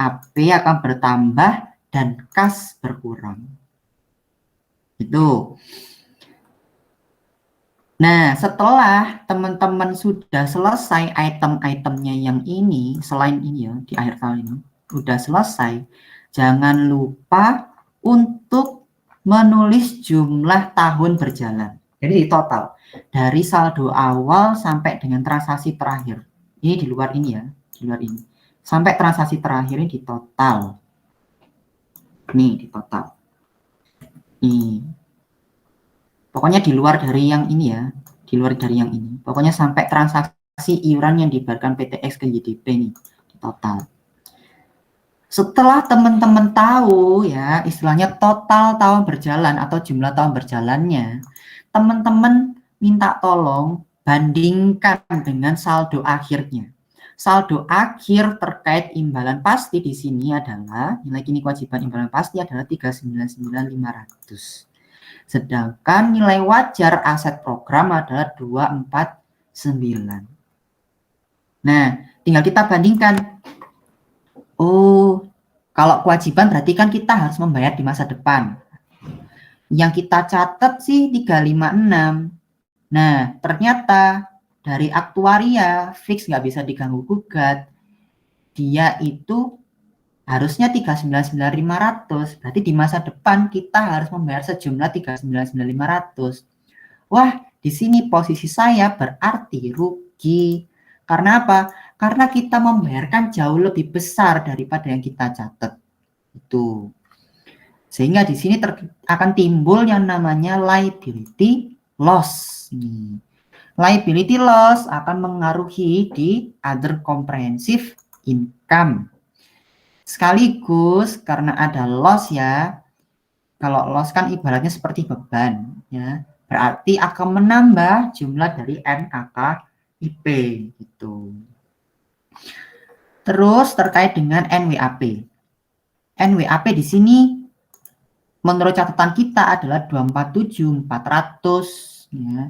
AP akan bertambah dan kas berkurang. Itu. Nah, setelah teman-teman sudah selesai item-itemnya yang ini, selain ini ya, di akhir tahun ini, sudah selesai, jangan lupa untuk menulis jumlah tahun berjalan. Jadi total, dari saldo awal sampai dengan transaksi terakhir. Ini di luar ini ya, di luar ini. Sampai transaksi terakhir ini di total. Nih, di total. Nih. Pokoknya di luar dari yang ini ya, di luar dari yang ini. Pokoknya sampai transaksi iuran yang dibayarkan PTX ke YDP nih, di total. Setelah teman-teman tahu ya, istilahnya total tahun berjalan atau jumlah tahun berjalannya, teman-teman minta tolong bandingkan dengan saldo akhirnya. Saldo akhir terkait imbalan pasti di sini adalah nilai kini kewajiban imbalan pasti adalah 399.500. Sedangkan nilai wajar aset program adalah 249. Nah, tinggal kita bandingkan. Oh, kalau kewajiban berarti kan kita harus membayar di masa depan. Yang kita catat sih 356. Nah, ternyata dari aktuaria fix nggak bisa diganggu gugat. Dia itu harusnya 399.500. Berarti di masa depan kita harus membayar sejumlah 399.500. Wah, di sini posisi saya berarti rugi. Karena apa? Karena kita membayarkan jauh lebih besar daripada yang kita catat. Itu. Sehingga di sini akan timbul yang namanya liability loss. Liability loss akan mengaruhi di other comprehensive income. Sekaligus karena ada loss ya. Kalau loss kan ibaratnya seperti beban ya. Berarti akan menambah jumlah dari NKKIP gitu. Terus terkait dengan NWAP. NWAP di sini menurut catatan kita adalah 247.400 ya.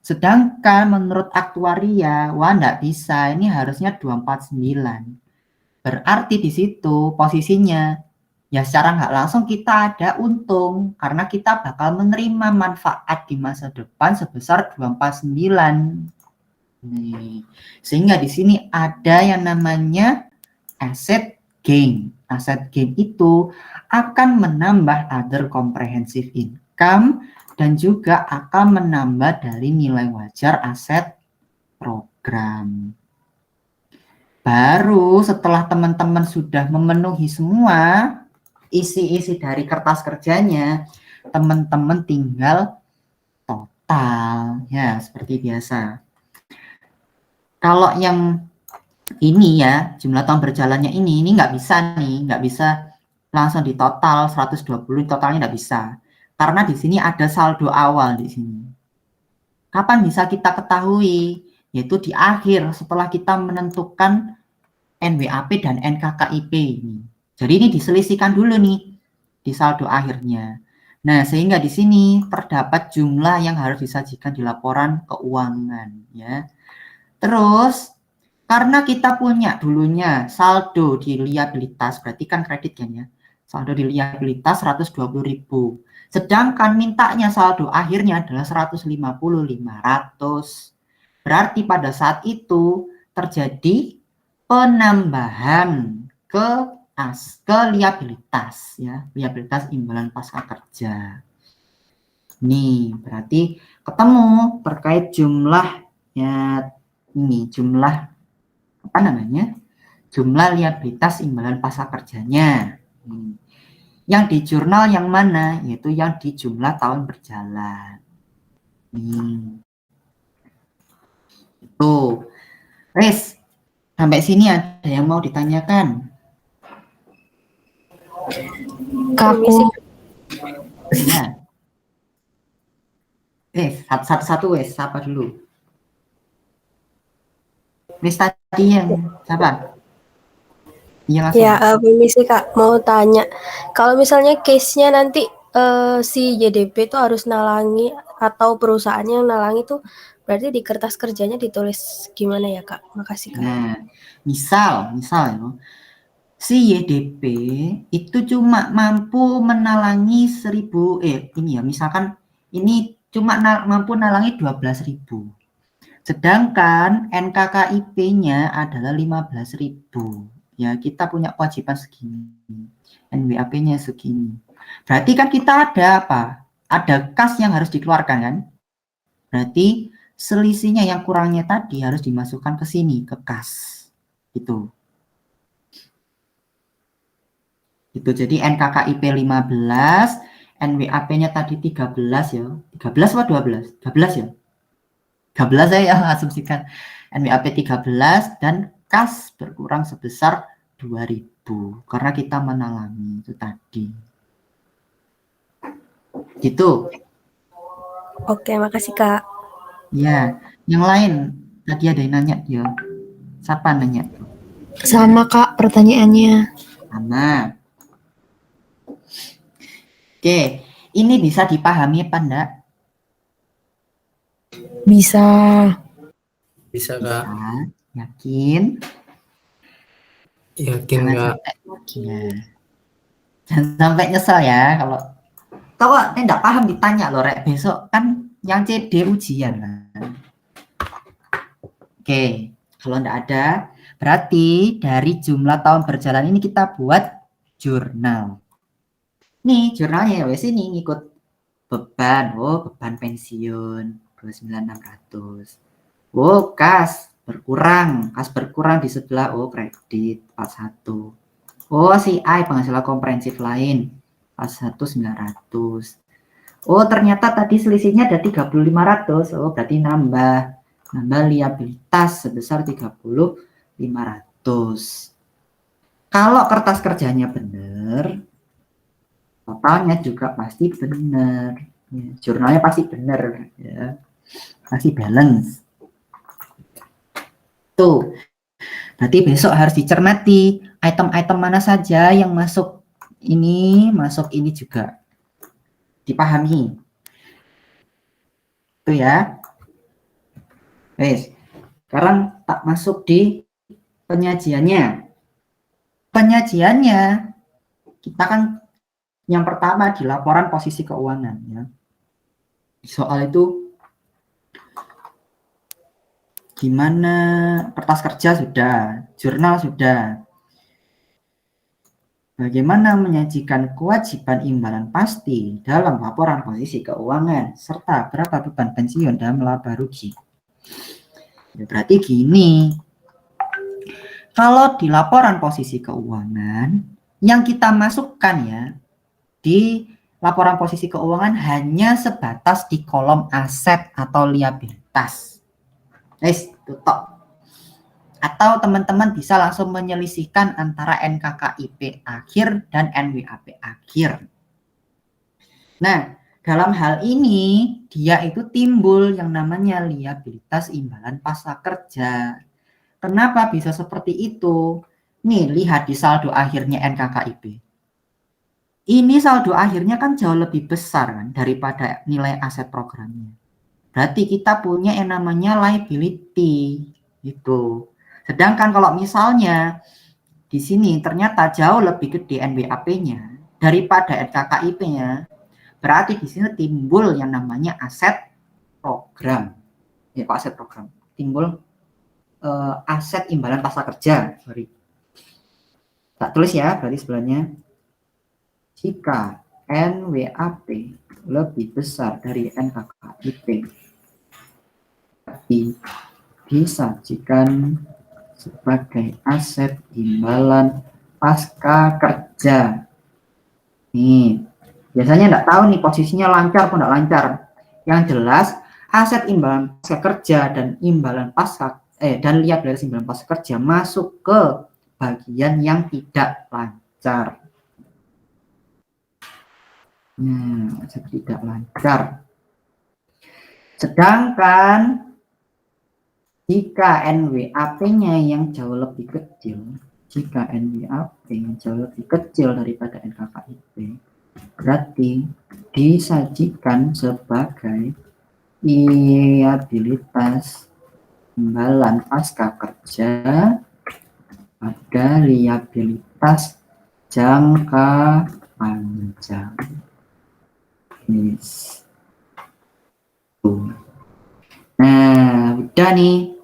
Sedangkan menurut aktuaria, wah enggak bisa, ini harusnya 249. Berarti di situ posisinya ya secara nggak langsung kita ada untung karena kita bakal menerima manfaat di masa depan sebesar 249. Nih, sehingga di sini ada yang namanya asset gain. Asset gain itu akan menambah other comprehensive income dan juga akan menambah dari nilai wajar aset program. Baru setelah teman-teman sudah memenuhi semua isi-isi dari kertas kerjanya, teman-teman tinggal total ya seperti biasa. Kalau yang ini ya jumlah tahun berjalannya ini nggak bisa nih, nggak bisa langsung di total 120 totalnya nggak bisa karena di sini ada saldo awal di sini. Kapan bisa kita ketahui? Yaitu di akhir setelah kita menentukan NWAP dan NKKIP ini. Jadi ini diselisihkan dulu nih di saldo akhirnya. Nah, sehingga di sini terdapat jumlah yang harus disajikan di laporan keuangan ya. Terus karena kita punya dulunya saldo di liabilitas, berarti kan kredit kan ya. Saldo di liabilitas 120.000. Sedangkan mintanya saldo akhirnya adalah 150.500. Berarti pada saat itu terjadi penambahan ke liabilitas ya, liabilitas imbalan pasca kerja. Nih, berarti ketemu terkait jumlah ya ini jumlah apa namanya? Jumlah liabilitas imbalan pasca kerjanya. Yang di jurnal yang mana? Yaitu yang di jumlah tahun berjalan. Tuh. Res, sampai sini ada yang mau ditanyakan? Kaku. Ya. Satu-satu wes, siapa dulu? Wes tadi yang siapa? Ya, permisi Kak, mau tanya. Kalau misalnya case-nya nanti si YDP itu harus nalangi atau perusahaannya yang nalangi itu berarti di kertas kerjanya ditulis gimana ya Kak? Makasih Kak. Nah, misal ya, si YDP itu cuma mampu menalangi 1000, ini ya, misalkan ini cuma mampu nalangi 12.000. Sedangkan NKKIP-nya adalah 15.000. Ya, kita punya kewajiban segini. NWAP-nya segini. Berarti kan kita ada apa? Ada kas yang harus dikeluarkan kan? Berarti selisihnya yang kurangnya tadi harus dimasukkan ke sini, ke kas. Itu. Itu jadi NKKIP 15, NWAP-nya tadi 13 ya. 13 atau 12? 13 ya. 13 saya asumsikan. NWAP 13 dan kas berkurang sebesar 2.000 karena kita menalangi itu tadi. Gitu. Oke, makasih Kak. Ya, yang lain tadi ada yang nanya ya. Siapa nanya? Sama Kak pertanyaannya. Sama. Oke, ini bisa dipahami apa enggak? Bisa. Bisa Kak. Yakin? Yakin Kak. Jangan sampai nyesel ya kalau enggak paham ditanya loh Rek, besok kan yang CD ujian kan. Oke, kalau enggak ada berarti dari jumlah tahun berjalan ini kita buat jurnal. Nih jurnalnya ya wes ini ngikut beban. Oh, beban pensiun 29.600. Oh, kas berkurang di sebelah. Oh, kredit 41. Oh, CI penghasilan komprehensif lain 41.900. Oh, ternyata tadi selisihnya ada 30.500. Oh, berarti nambah liabilitas sebesar 30.500. Kalau kertas kerjanya benar, totalnya juga pasti benar. Ya, jurnalnya pasti benar ya. Pasti balance. Tuh. Berarti besok harus dicermati item-item mana saja yang masuk ini juga. Dipahami. Itu ya. Wes. Sekarang tak masuk di penyajiannya. Penyajiannya kita kan yang pertama di laporan posisi keuangan ya. Soal itu gimana, kertas kerja sudah, jurnal sudah. Bagaimana menyajikan kewajiban imbalan pasti dalam laporan posisi keuangan serta berapa beban pensiun dalam laba rugi. Ya, berarti gini. Kalau di laporan posisi keuangan yang kita masukkan ya di laporan posisi keuangan hanya sebatas di kolom aset atau liabilitas. Tutup. Atau teman-teman bisa langsung menyelisihkan antara NKKIP akhir dan NWAP akhir. Nah, dalam hal ini dia itu timbul yang namanya liabilitas imbalan pasca kerja. Kenapa bisa seperti itu? Nih, lihat di saldo akhirnya NKKIP. Ini saldo akhirnya kan jauh lebih besar kan daripada nilai aset programnya. Berarti kita punya yang namanya liability gitu. Sedangkan kalau misalnya di sini ternyata jauh lebih gede NWAP-nya daripada NKKIP-nya, berarti di sini timbul yang namanya aset program. Ya, Pak, aset program. Timbul aset imbalan pasca kerja. Sorry. Tak tulis ya, berarti sebelahnya. Jika NWAP lebih besar dari NKKIP, berarti disajikan sebagai aset imbalan pasca kerja. Nih, biasanya enggak tahu nih posisinya lancar atau enggak lancar. Yang jelas aset imbalan pasca kerja dan imbalan pasca dan liabilitas imbalan pasca kerja masuk ke bagian yang tidak lancar. Nah, tidak lancar. Sedangkan jika NWAP-nya yang jauh lebih kecil, daripada NKKIP, berarti disajikan sebagai liabilitas imbalan pasca kerja pada liabilitas likuiditas jangka panjang. Yes. Nah, udah nih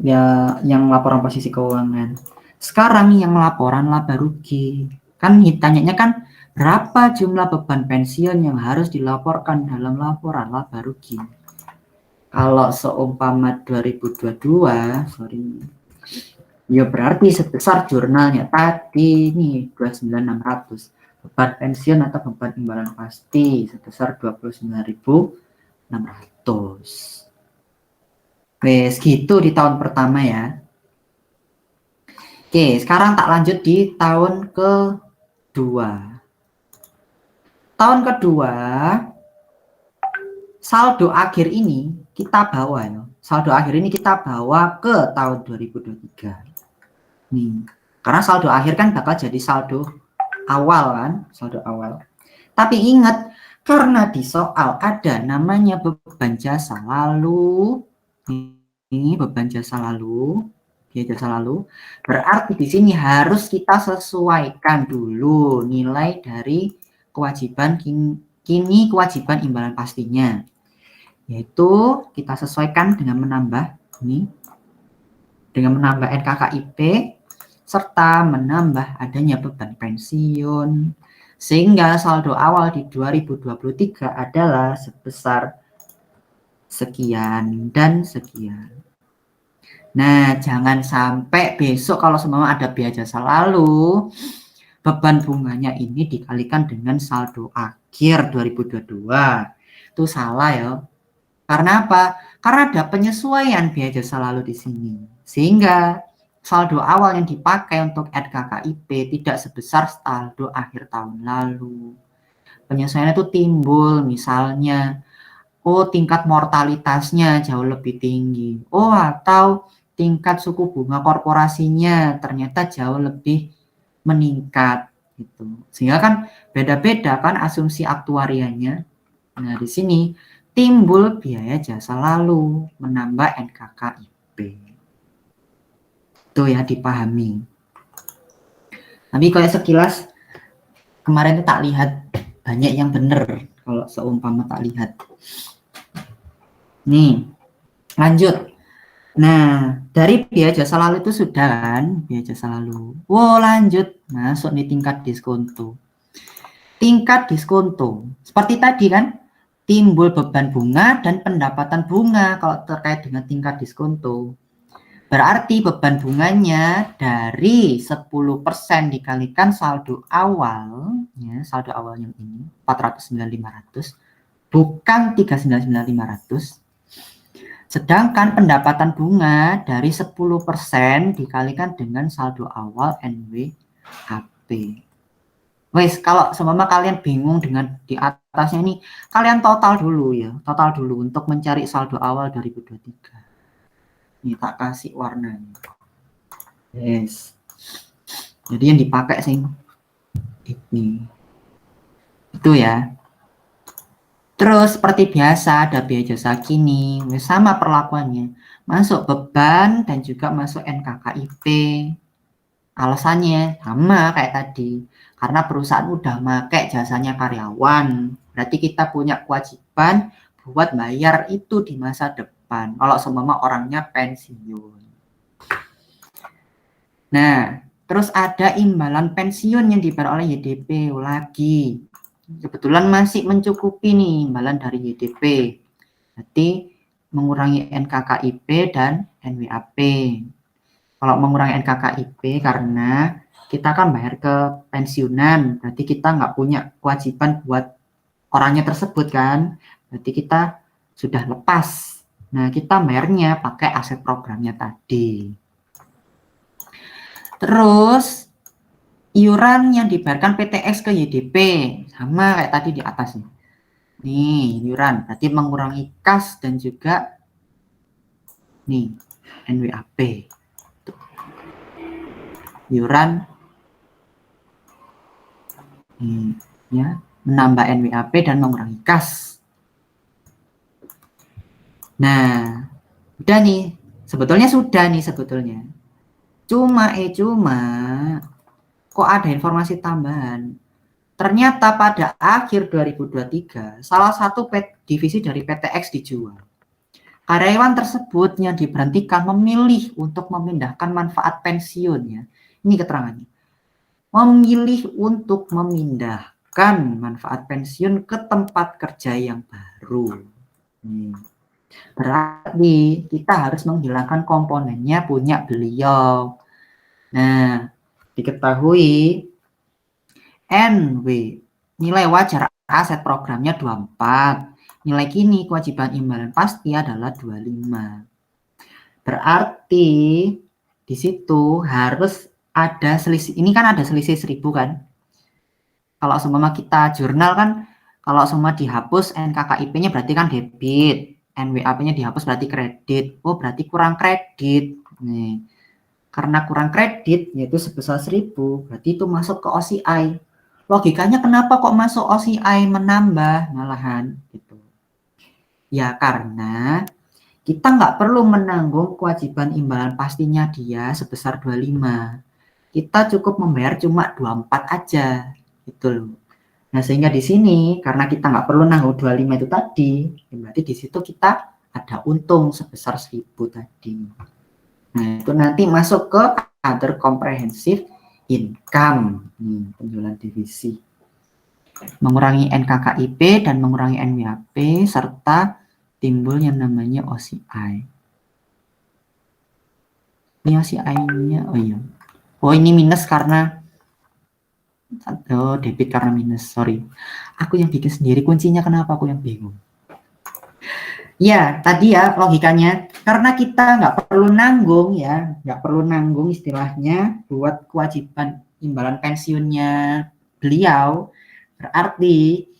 ya yang laporan posisi keuangan. Sekarang yang laporan laba rugi. Kan tanyanya kan berapa jumlah beban pensiun yang harus dilaporkan dalam laporan laba rugi. Kalau seumpama 2022, ya berarti sebesar jurnalnya tadi nih 29.600. Beban pensiun atau beban imbalan pasti sebesar 29.600. Wes gitu di tahun pertama ya. Oke, sekarang tak lanjut di tahun kedua. Tahun kedua, saldo akhir ini kita bawa ya. Saldo akhir ini kita bawa ke tahun 2023. Nih, karena saldo akhir kan bakal jadi saldo awal kan, saldo awal. Tapi ingat, karena di soal ada namanya beban jasa lalu, ini beban jasa lalu, biaya jasa lalu, berarti di sini harus kita sesuaikan dulu nilai dari kewajiban kini kewajiban imbalan pastinya, yaitu kita sesuaikan dengan menambah ini, dengan menambah NKKIP serta menambah adanya beban pensiun, sehingga saldo awal di 2023 adalah sebesar sekian dan sekian. Nah, jangan sampai besok kalau semua ada biaya jasa lalu, beban bunganya ini dikalikan dengan saldo akhir 2022. Itu salah ya. Karena apa? Karena ada penyesuaian biaya jasa lalu di sini. Sehingga saldo awal yang dipakai untuk NKKIP tidak sebesar saldo akhir tahun lalu. Penyesuaian itu timbul misalnya, oh tingkat mortalitasnya jauh lebih tinggi. Oh atau tingkat suku bunga korporasinya ternyata jauh lebih meningkat gitu. Sehingga kan beda-beda kan asumsi aktuarianya. Nah, di sini timbul biaya jasa lalu menambah NKKIP. Itu ya dipahami. Tapi kalau sekilas kemarin itu tak lihat banyak yang benar kalau seumpama tak lihat. Nih, lanjut. Nah, dari biaya jasa lalu itu sudah kan, biaya jasa lalu. Wow, lanjut. Masuk nih tingkat diskonto. Tingkat diskonto. Seperti tadi kan, timbul beban bunga dan pendapatan bunga kalau terkait dengan tingkat diskonto. Berarti beban bunganya dari 10% dikalikan saldo awal, ya, saldo awal yang ini, 409.500, bukan 399.500. Sedangkan pendapatan bunga dari 10% dikalikan dengan saldo awal NWAP. Wes, kalau seumpama kalian bingung dengan di atasnya ini, kalian total dulu ya, total dulu untuk mencari saldo awal 2023. Ini tak kasih warnanya. Yes. Jadi yang dipakai sih ini. Itu ya. Terus seperti biasa ada biaya jasa kini, sama perlakuannya. Masuk beban dan juga masuk NKKIP. Alasannya sama kayak tadi. Karena perusahaan udah pakai jasanya karyawan. Berarti kita punya kewajiban buat bayar itu di masa depan. Kalau seumpama orangnya pensiun. Nah, terus ada imbalan pensiun yang dibayar oleh YDP lagi. Kebetulan masih mencukupi nih imbalan dari YDP. Berarti mengurangi NKKIP dan NWAP. Kalau mengurangi NKKIP karena kita kan bayar ke pensiunan, berarti kita nggak punya kewajiban buat orangnya tersebut kan. Berarti kita sudah lepas. Nah, kita bayarnya pakai aset programnya tadi. Terus iuran yang dibayarkan PTX ke YDP sama kayak tadi di atas nih. Nih, iuran berarti mengurangi kas dan juga nih NWAP. Tuh. Iuran ya, menambah NWAP dan mengurangi kas. Nah, udah nih. Sebetulnya sudah nih sebetulnya. Cuma kok ada informasi tambahan. Ternyata pada akhir 2023, salah satu divisi dari PTX dijual. Karyawan tersebut yang diberhentikan memilih untuk memindahkan manfaat pensiunnya. Ini keterangannya. Memilih untuk memindahkan manfaat pensiun ke tempat kerja yang baru. Berarti kita harus menghilangkan komponennya punya beliau. Nah, diketahui NW, nilai wajar aset programnya 24. Nilai kini kewajiban imbalan pasti adalah 25. Berarti di situ harus ada selisih. Ini kan ada selisih 1000 kan. Kalau semua kita jurnal kan, kalau semua dihapus NKKIP-nya berarti kan debit. NWAP-nya dihapus berarti kredit. Oh, berarti kurang kredit. Nih. Karena kurang kredit yaitu sebesar 1000, berarti itu masuk ke OCI. Logikanya kenapa kok masuk OCI menambah malahan gitu. Ya karena kita nggak perlu menanggung kewajiban imbalan pastinya dia sebesar 25. Kita cukup membayar cuma 24 aja gitu loh. Nah sehingga di sini karena kita nggak perlu nanggung 25 itu tadi, berarti di situ kita ada untung sebesar 1000 tadi. Nah itu nanti masuk ke other comprehensive income, penjualan divisi. Mengurangi NKKIP dan mengurangi NWAP serta timbul yang namanya OCI. Ini OCI-nya, oh iya. Oh ini minus karena, oh debit karena minus, sorry. Aku yang bikin sendiri, kuncinya kenapa aku yang bingung. Ya, tadi ya logikanya, karena kita nggak perlu nanggung ya, nggak perlu nanggung istilahnya buat kewajiban imbalan pensiunnya beliau, berarti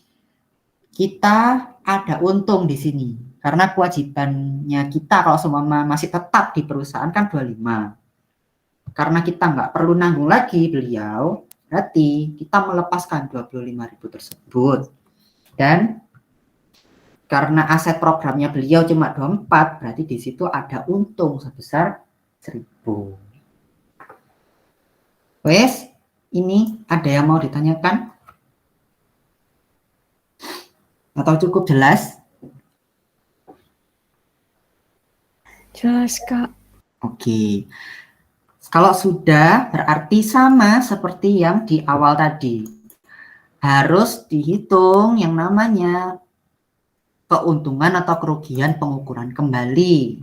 kita ada untung di sini. Karena kewajibannya kita kalau semua masih tetap di perusahaan kan 25. Karena kita nggak perlu nanggung lagi beliau, berarti kita melepaskan 25.000 tersebut. Dan karena aset programnya beliau cuma 24, berarti di situ ada untung sebesar 1000. Wes, ini ada yang mau ditanyakan? Atau cukup jelas? Jelas, Kak. Oke. Kalau sudah, berarti sama seperti yang di awal tadi. Harus dihitung yang namanya keuntungan atau kerugian pengukuran kembali.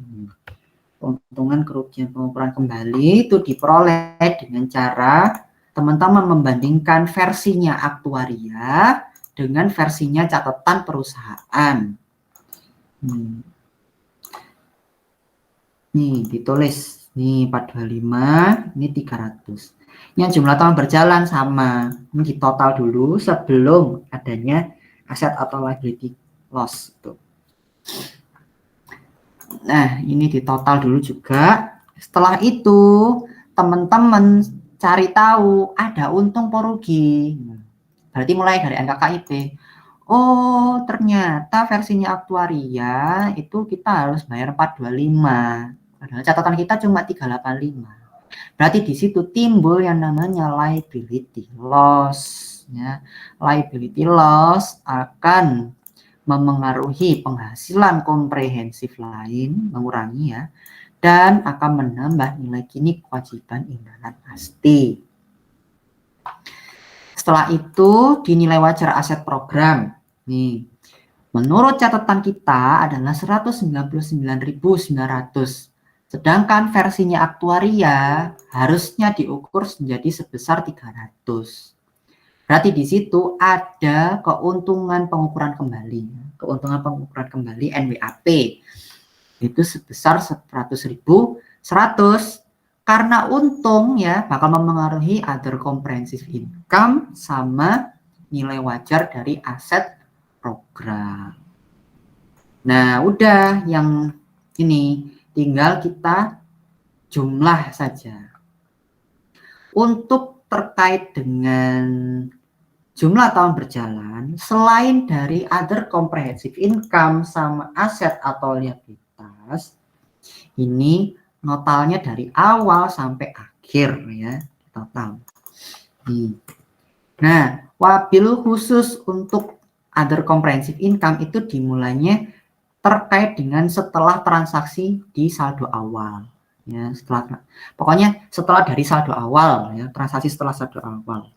Keuntungan kerugian pengukuran kembali itu diperoleh dengan cara teman-teman membandingkan versinya aktuaria dengan versinya catatan perusahaan. Nih ditulis nih 425, ini 300. Yang jumlah tahun berjalan sama. Ini di total dulu sebelum adanya aset atau liability loss tuh. Nah, ini di total dulu juga. Setelah itu teman-teman cari tahu ada untung atau rugi. Berarti mulai dari NKKIP. Oh, ternyata versinya aktuaria itu kita harus bayar 425. Padahal catatan kita cuma 385. Berarti di situ timbul yang namanya liability loss. Ya. Liability loss akan memengaruhi penghasilan komprehensif lain, mengurangi ya, dan akan menambah nilai kini kewajiban imbalan pasti. Setelah itu dinilai wajar aset program. Nih, menurut catatan kita adalah 199.900. Sedangkan versinya aktuaria harusnya diukur menjadi sebesar 300. Berarti di situ ada keuntungan pengukuran kembali. Keuntungan pengukuran kembali NWAP. Itu sebesar 100.100. Karena untung ya bakal memengaruhi other comprehensive income sama nilai wajar dari aset program. Nah, udah yang ini tinggal kita jumlah saja. Untuk terkait dengan jumlah tahun berjalan, selain dari other comprehensive income sama aset atau liabilitas, ini notalnya dari awal sampai akhir ya, total. Nih. Nah, wabil khusus untuk other comprehensive income itu dimulainya terkait dengan setelah transaksi di saldo awal. Ya, pokoknya setelah dari saldo awal, ya, transaksi setelah saldo awal.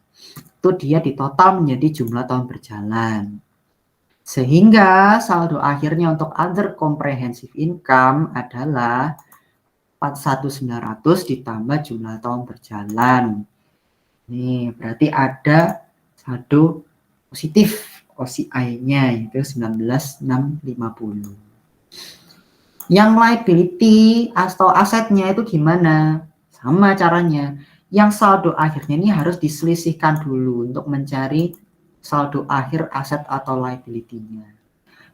Itu dia ditotal menjadi jumlah tahun berjalan. Sehingga saldo akhirnya untuk other comprehensive income adalah 41.900 ditambah jumlah tahun berjalan. Nih, berarti ada saldo positif OCI-nya yaitu 19.650. Yang liability atau asetnya itu gimana? Sama caranya. Yang saldo akhirnya ini harus diselisihkan dulu untuk mencari saldo akhir aset atau liability-nya.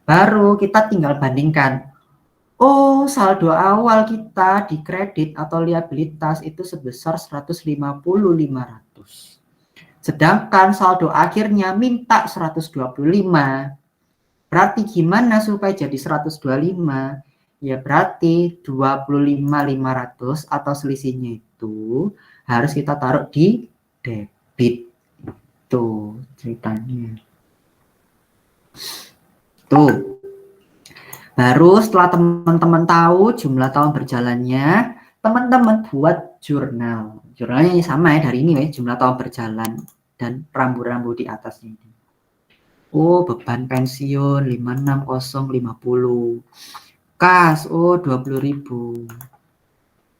Baru kita tinggal bandingkan. Oh, saldo awal kita di kredit atau liabilitas itu sebesar 150.500. Sedangkan saldo akhirnya minta 125. Berarti gimana supaya jadi 125? Ya berarti 25.500 atau selisihnya itu harus kita taruh di debit. Tuh ceritanya. Tuh. Baru setelah teman-teman tahu jumlah tahun berjalannya, teman-teman buat jurnal. Jurnalnya sama ya, dari ini ya, jumlah tahun berjalan dan rambu-rambu di atasnya ini. Oh, beban pensiun 56050. Kas, oh 20.000.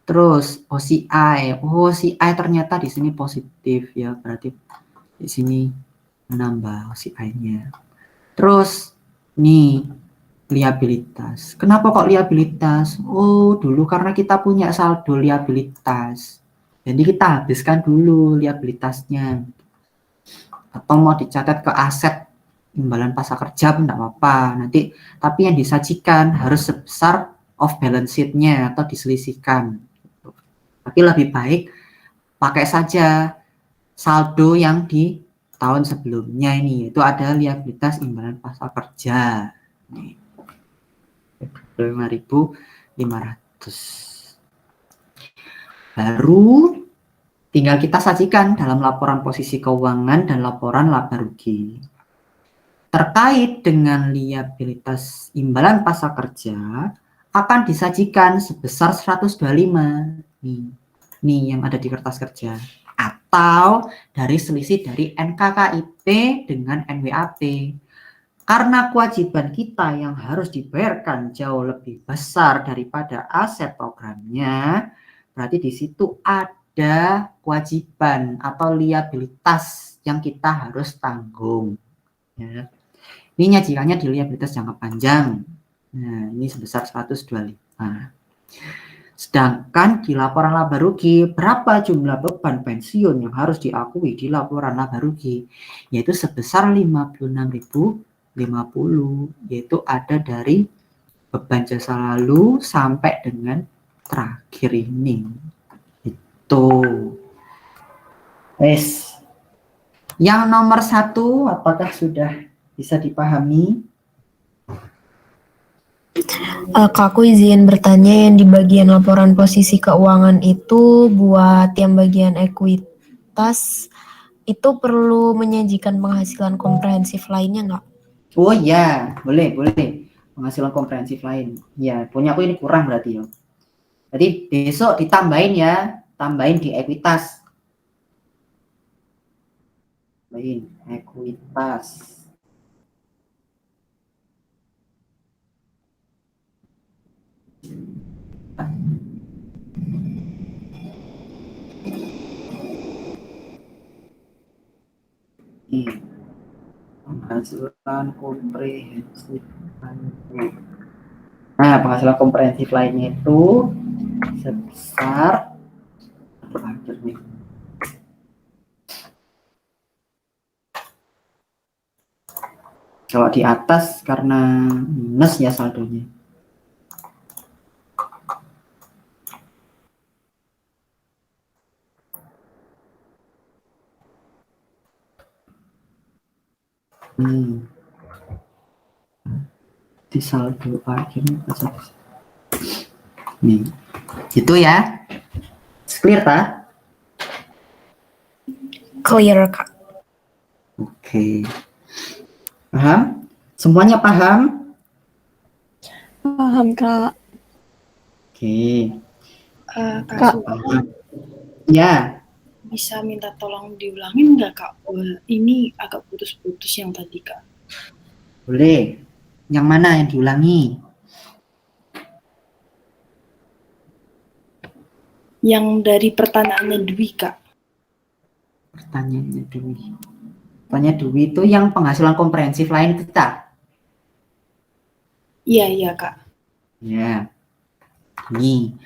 Terus OCI, oh OCI ternyata di sini positif ya, berarti di sini menambah OCI-nya. Terus nih liabilitas. Kenapa kok liabilitas? Oh, dulu karena kita punya saldo liabilitas. Jadi kita habiskan dulu liabilitasnya. Atau mau dicatat ke aset imbalan prasakerja pun enggak apa-apa. Nanti tapi yang disajikan harus sebesar off balance sheet-nya atau diselisihkan. Tapi lebih baik pakai saja saldo yang di tahun sebelumnya ini, yaitu ada liabilitas imbalan prasakerja. Nih. 5.500. Baru tinggal kita sajikan dalam laporan posisi keuangan dan laporan laba rugi. Terkait dengan liabilitas imbalan prasakerja akan disajikan sebesar 125. Nih yang ada di kertas kerja. Atau dari selisih dari NKKIP dengan NWAP. Karena kewajiban kita yang harus dibayarkan jauh lebih besar daripada aset programnya, berarti di situ ada kewajiban atau liabilitas yang kita harus tanggung. Ya. Ini nyajikannya di liabilitas jangka panjang. Nah, ini sebesar 125. Sedangkan di laporan laba rugi, berapa jumlah beban pensiun yang harus diakui di laporan laba rugi? Yaitu sebesar 56.050, yaitu ada dari beban jasa lalu sampai dengan terakhir ini. Itu. Wes. Yang nomor 1 apakah sudah bisa dipahami? Kak, aku izin bertanya, yang di bagian laporan posisi keuangan itu buat yang bagian ekuitas itu perlu menyajikan penghasilan komprehensif lainnya nggak? Oh ya, boleh. Penghasilan komprehensif lain. Ya, punya aku ini kurang berarti ya. Jadi besok ditambahin ya, tambahin di ekuitas. Tambahin ekuitas. Penghasilan komprehensif. Nah, penghasilan komprehensif lainnya itu sebesar kalau di atas karena minus ya saldonya. Di saldo akhirnya nih gitu ya, clear tak? Clear, Kak. Oke. Paham? Semuanya paham? Paham, Kak. Oke. Kak. Paham. Ya. Bisa minta tolong diulangin nggak, Kak? Ini agak putus-putus yang tadi, Kak. Boleh. Yang mana yang diulangi? Yang dari pertanyaannya Dwi, Kak. Pertanyaannya Dwi. Pertanyaan Dwi itu yang penghasilan komprehensif lain kita. Iya, Kak. Ya. Nih.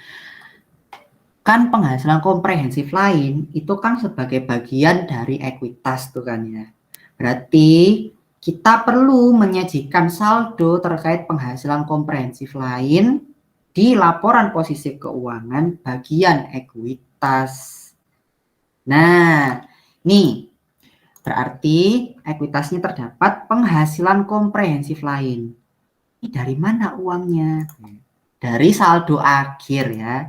Kan penghasilan komprehensif lain itu kan sebagai bagian dari ekuitas tuh kan ya. Berarti kita perlu menyajikan saldo terkait penghasilan komprehensif lain di laporan posisi keuangan bagian ekuitas. Nah, nih berarti ekuitasnya terdapat penghasilan komprehensif lain. Ini dari mana uangnya? Dari saldo akhir ya.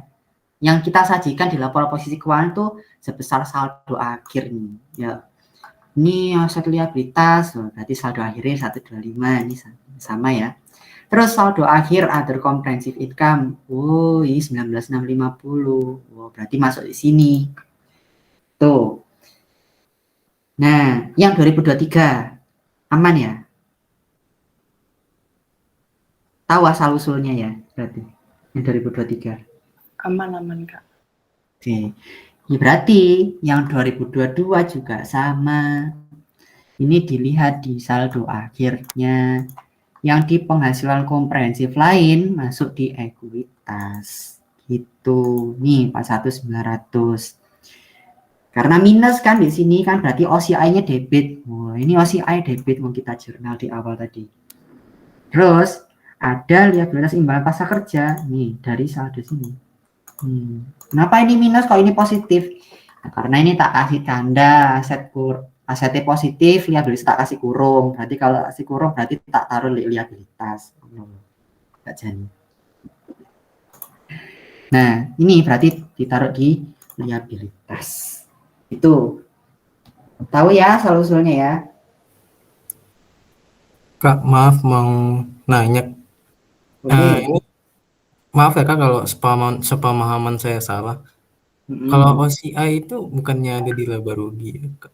Yang kita sajikan di laporan posisi keuangan itu sebesar saldo akhir nih. Ya. Ini aset liabilitas, berarti saldo akhirnya 125, ini sama ya. Terus saldo akhir other comprehensive income. Oh, ini 19.650. Oh, berarti masuk di sini. Tuh. Nah, yang 2023 aman ya? Tahu asal usulnya ya, berarti yang 2023. Aman, Kak. Oke. Ya, berarti yang 2022 juga sama. Ini dilihat di saldo akhirnya. Yang di penghasilan komprehensif lain masuk di ekuitas. Gitu. Nih 41.900. Karena minus kan di sini kan berarti OCI-nya debit. Wah, ini OCI debit mau kita jurnal di awal tadi. Terus ada liabilitas imbalan pasca kerja nih dari saldo sini. Kenapa ini minus kalau ini positif? Nah, karena ini tak kasih tanda asetnya positif, liabilitas tak kasih kurung. Berarti kalau kasih kurung berarti tak taruh liabilitas. Enggak jadi. Nah, ini berarti ditaruh di liabilitas. Itu. Tahu ya asal-usulnya ya? Kak, maaf mau nanya. Ini maaf ya Kak kalau sepemahaman saya salah. Kalau OCI itu bukannya ada di laba rugi ya, Kak?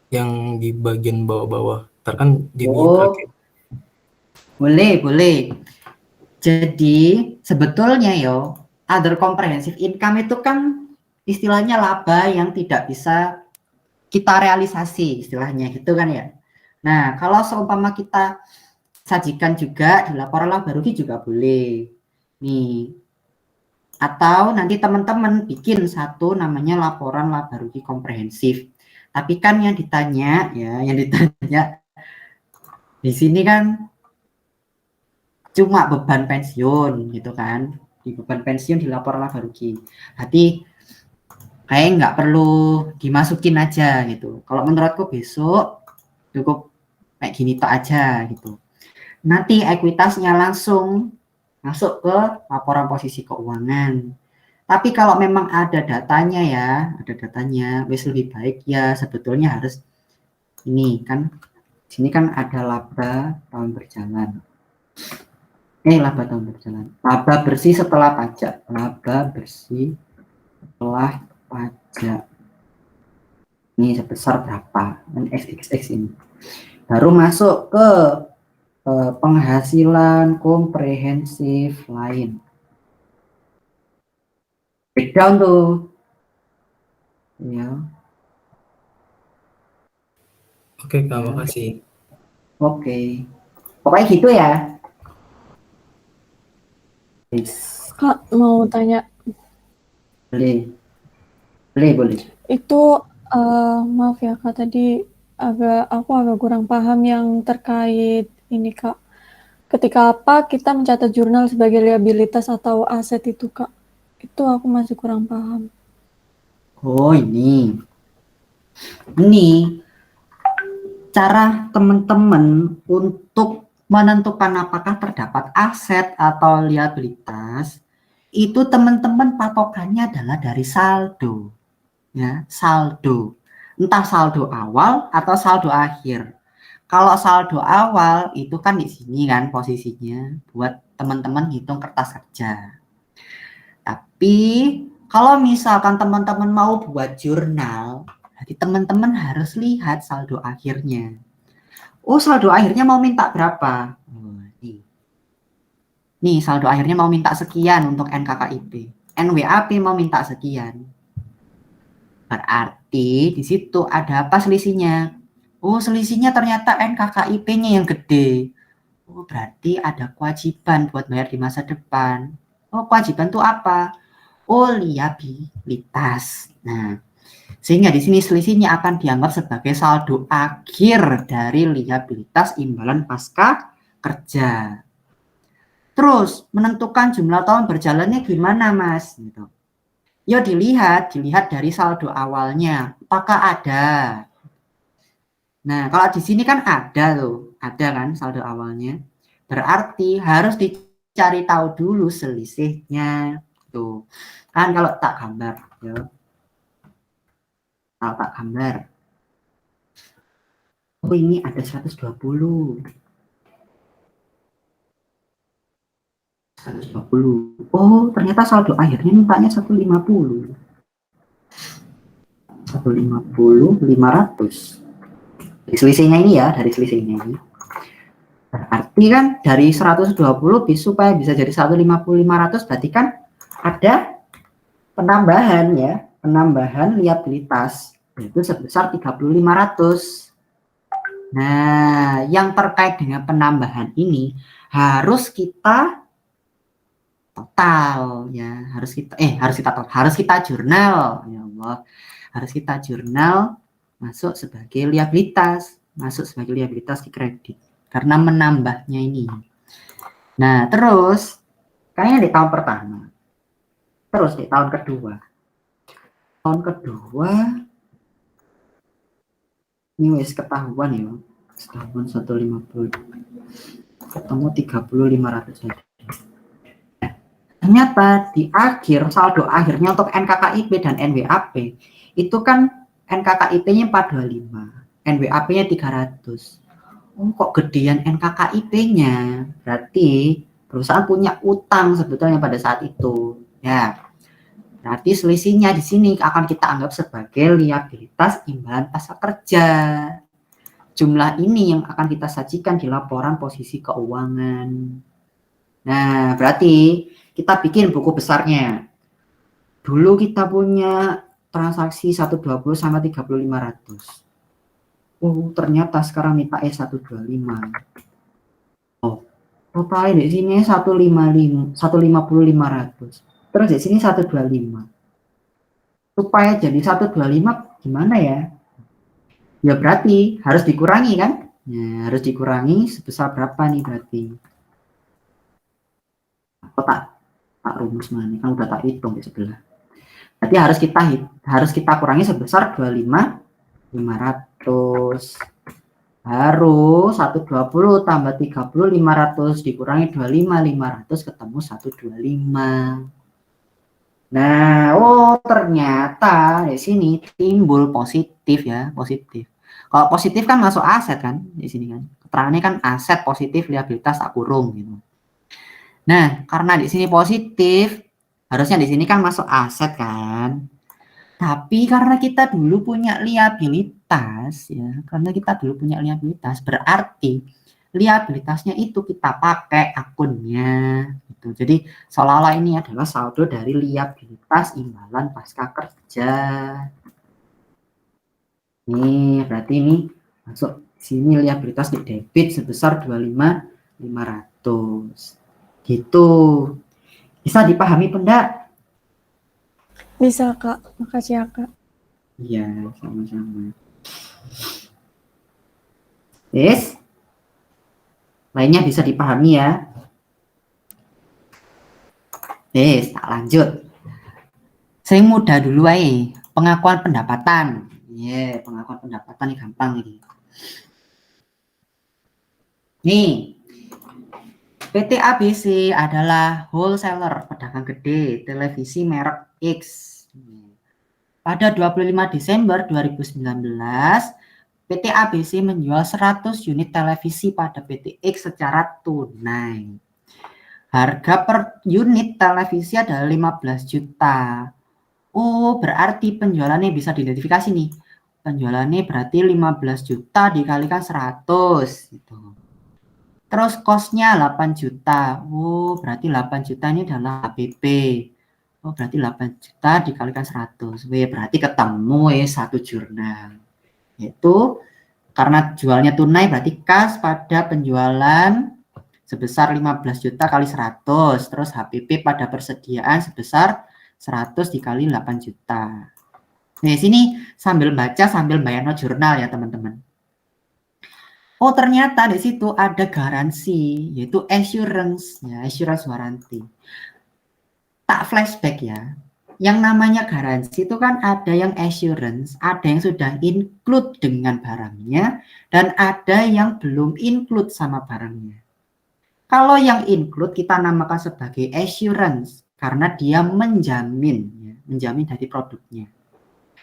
Yang di bagian bawah-bawah. Ntar kan jadi bracket. Boleh. Jadi sebetulnya other comprehensive income itu kan istilahnya laba yang tidak bisa kita realisasi istilahnya gitu kan ya. Nah, kalau seumpama kita sajikan juga di laporan laba rugi juga boleh. Nih. Atau nanti teman-teman bikin satu namanya laporan laba rugi komprehensif. Tapi kan yang ditanya di sini kan cuma beban pensiun gitu kan. Di beban pensiun di laporan laba rugi. Berarti kayak nggak perlu dimasukin aja gitu. Kalau menurutku besok cukup kayak gini tak aja gitu. Nanti ekuitasnya langsung masuk ke laporan posisi keuangan. Tapi kalau memang ada datanya wis lebih baik ya sebetulnya harus ini kan. Sini kan ada laba tahun berjalan. Laba tahun berjalan. Laba bersih setelah pajak. Laba bersih setelah pajak. Ini sebesar berapa? Dan XXX ini. Baru masuk ke penghasilan komprehensif lain. Breakdown tuh. Ya. Oke, Kak, makasih. Oke. Pokoknya gitu ya. Kak, mau tanya. Boleh. Itu maaf ya Kak, tadi aku agak kurang paham yang terkait ini Kak. Ketika apa kita mencatat jurnal sebagai liabilitas atau aset itu Kak? Itu aku masih kurang paham. Oh ini cara teman-teman untuk menentukan apakah terdapat aset atau liabilitas itu teman-teman patokannya adalah dari saldo ya, saldo. Entah saldo awal atau saldo akhir. Kalau saldo awal itu kan di sini kan posisinya buat teman-teman hitung kertas kerja. Tapi kalau misalkan teman-teman mau buat jurnal, jadi teman-teman harus lihat saldo akhirnya. Oh, saldo akhirnya mau minta berapa? Oh, nih saldo akhirnya mau minta sekian untuk NKKIP. NWAP mau minta sekian. Berarti di situ ada apa selisihnya? Oh, selisihnya ternyata NKKIP-nya yang gede. Oh, berarti ada kewajiban buat bayar di masa depan. Oh, kewajiban itu apa? Oh, liabilitas. Nah, sehingga di sini selisihnya akan dianggap sebagai saldo akhir dari liabilitas imbalan pasca kerja. Terus, menentukan jumlah tahun berjalannya gimana, Mas? Gitu. Ya dilihat dari saldo awalnya. Apakah ada? Nah, kalau di sini kan ada tuh, ada kan saldo awalnya. Berarti harus dicari tahu dulu selisihnya. Tuh. Kan kalau tak gambar, ya. Kalau tak gambar. Oh, ini ada 120. 120. Oh, ternyata saldo akhirnya mintanya 150. 150, 500. Dari selisihnya ini ya, dari selisihnya ini. Berarti kan dari 120 supaya bisa jadi 150, 500 berarti kan ada penambahan ya, penambahan liabilitas yaitu sebesar 30.500. Nah, yang terkait dengan penambahan ini harus kita total ya, harus kita jurnal ya Allah. Harus kita jurnal masuk sebagai liabilitas di kredit karena menambahnya ini. Nah, terus kayaknya di tahun pertama. Terus di tahun kedua. Tahun kedua ini wis ketahuan ya. Setahun 150. Ketemu 30.500 saja. Ternyata di akhir saldo akhirnya untuk NKKIP dan NWAP itu kan NKKIP-nya 425, NWAP-nya 300. Oh, kok gedean NKKIP-nya? Berarti perusahaan punya utang sebetulnya pada saat itu. Ya, berarti selisihnya di sini akan kita anggap sebagai liabilitas imbalan pasca kerja. Jumlah ini yang akan kita sajikan di laporan posisi keuangan. Nah, berarti kita bikin buku besarnya. Dulu kita punya transaksi 120 sama 30.500. Oh, ternyata sekarang minta 125. Oh, totalnya di sini 150.500. Terus di sini 125. Supaya jadi 125 gimana ya? Ya berarti harus dikurangi kan? Nah, harus dikurangi sebesar berapa nih berarti? Apa tak rumus mana? Kan udah tak hitung di sebelah. Berarti harus kita kurangi sebesar 25.500. Baru 120 tambah 30, 500 dikurangi 25, 500 ketemu 125. Nah, oh ternyata di sini timbul positif ya, positif. Kalau positif kan masuk aset kan di sini kan. Keterangannya kan aset positif liabilitas tak kurung gitu. Nah, karena di sini positif, harusnya di sini kan masuk aset kan. Tapi karena kita dulu punya liabilitas ya, berarti liabilitasnya itu kita pakai akunnya gitu. Jadi seolah-olah ini adalah saldo dari liabilitas imbalan pasca kerja. Nih, berarti ini masuk sini liabilitas di debit sebesar 25.500. Gitu. Bisa dipahami Penda? Bisa, Kak. Makasih ya, Kak. Iya, sama-sama. Yes. Lainnya bisa dipahami ya. Yes, tak lanjut. Saya mudah dulu aja. Pengakuan pendapatan. Iya, pengakuan pendapatan ini gampang ini. Nih. PT ABC adalah wholesaler pedagang gede televisi merek X. pada 25 Desember 2019, PT ABC menjual 100 unit televisi pada PT X secara tunai. Harga per unit televisi adalah 15 juta. Oh, berarti penjualannya bisa diidentifikasi nih. Penjualannya berarti 15 juta dikalikan 100 gitu. Terus kosnya 8 juta. Oh, berarti 8 juta ini adalah HPP. Oh, berarti 8 juta dikalikan 100. Wih, berarti ketemu satu jurnal. Yaitu karena jualnya tunai berarti kas pada penjualan sebesar 15 juta kali 100. Terus HPP pada persediaan sebesar 100 dikali 8 juta. Nah, sini sambil baca sambil bayar no jurnal ya, teman-teman. Oh, ternyata di situ ada garansi, yaitu assurance, ya, assurance warranty. Tak flashback ya. Yang namanya garansi itu kan ada yang assurance, ada yang sudah include dengan barangnya, dan ada yang belum include sama barangnya. Kalau yang include kita namakan sebagai assurance, karena dia menjamin, ya, menjamin dari produknya.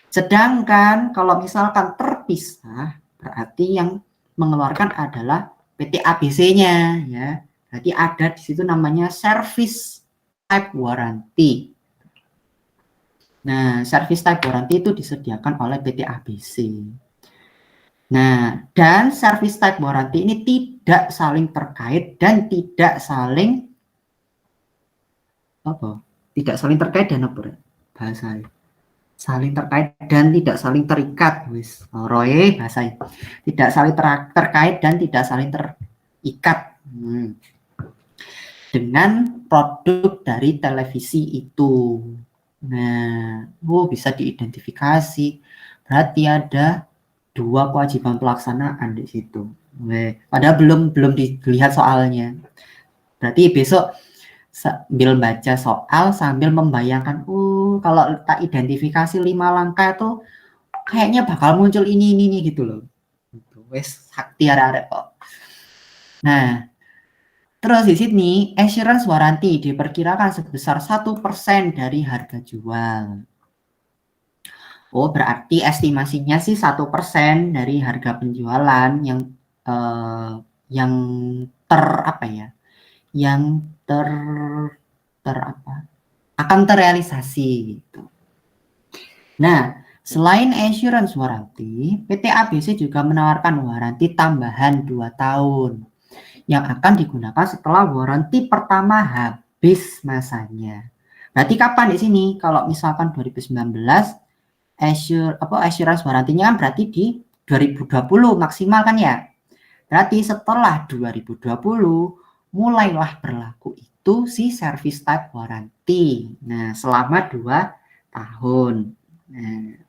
Sedangkan kalau misalkan terpisah, berarti yang mengeluarkan adalah PT ABC-nya, ya. Berarti ada di situ namanya service type warranty. Nah, service type warranty itu disediakan oleh PT ABC. Nah, dan service type warranty ini tidak saling terkait dan tidak saling apa? Tidak saling terkait dan apa? Bahasa saling terkait dan tidak saling terikat, wis. Roy bahasanya. Tidak saling terkait dan tidak saling terikat. Dengan produk dari televisi itu. Nah, bisa diidentifikasi. Berarti ada 2 kewajiban pelaksanaan di situ. Padahal belum dilihat soalnya. Berarti besok sambil baca soal sambil membayangkan, kalau tak identifikasi 5 langkah itu kayaknya bakal muncul ini gitu loh. Wes sakti arek kok. Nah, terus di sini assurance warranty diperkirakan sebesar 1% dari harga jual. Oh, berarti estimasinya sih 1% dari harga penjualan yang akan terrealisasi gitu. Nah, selain assurance warranty, PT ABC juga menawarkan warranty tambahan 2 tahun yang akan digunakan setelah warranty pertama habis masanya. Berarti kapan di sini? Kalau misalkan 2019 assurance warranty-nya kan berarti di 2020 maksimal kan ya. Berarti setelah 2020 mulailah berlaku itu si service type warranty. Nah, selama 2 tahun. Nah,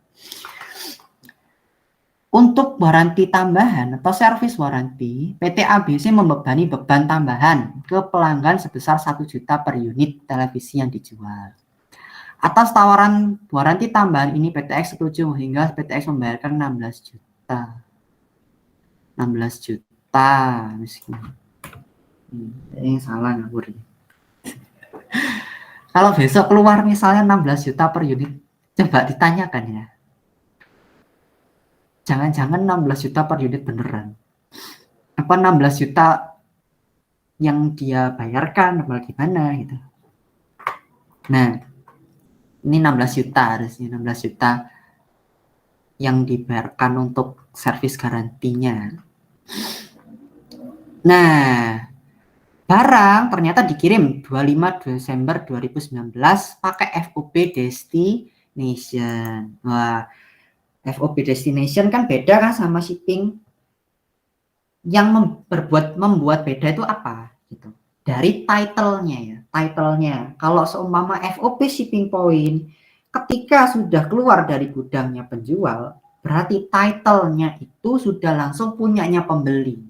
untuk warranty tambahan atau service warranty, PT ABC membebani beban tambahan ke pelanggan sebesar 1 juta per unit televisi yang dijual. Atas tawaran warranty tambahan ini PT X setuju hingga PT X membayarkan 16 juta. 16 juta miskin. Ini salah ngawur. Kalau besok keluar misalnya 16 juta per unit, coba ditanyakan ya. Jangan-jangan 16 juta per unit beneran. Apa 16 juta yang dia bayarkan apa gimana gitu. Nah, ini 16 juta harusnya 16 juta yang dibayarkan untuk servis garantinya. Nah, barang ternyata dikirim 25 Desember 2019 pakai FOB Destination. Wah, FOB Destination kan beda kan sama shipping. Yang membuat beda itu apa? Gitu. Dari title-nya ya. Title-nya. Kalau seumpama FOB shipping point, ketika sudah keluar dari gudangnya penjual, berarti title-nya itu sudah langsung punyanya pembeli.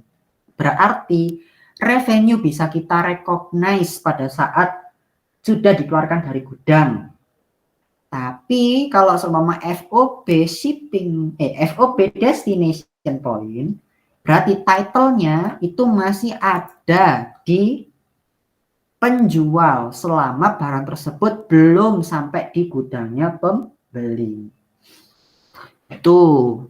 Berarti revenue bisa kita recognize pada saat sudah dikeluarkan dari gudang. Tapi kalau seumpama FOB Destination Point, berarti title-nya itu masih ada di penjual selama barang tersebut belum sampai di gudangnya pembeli. Itu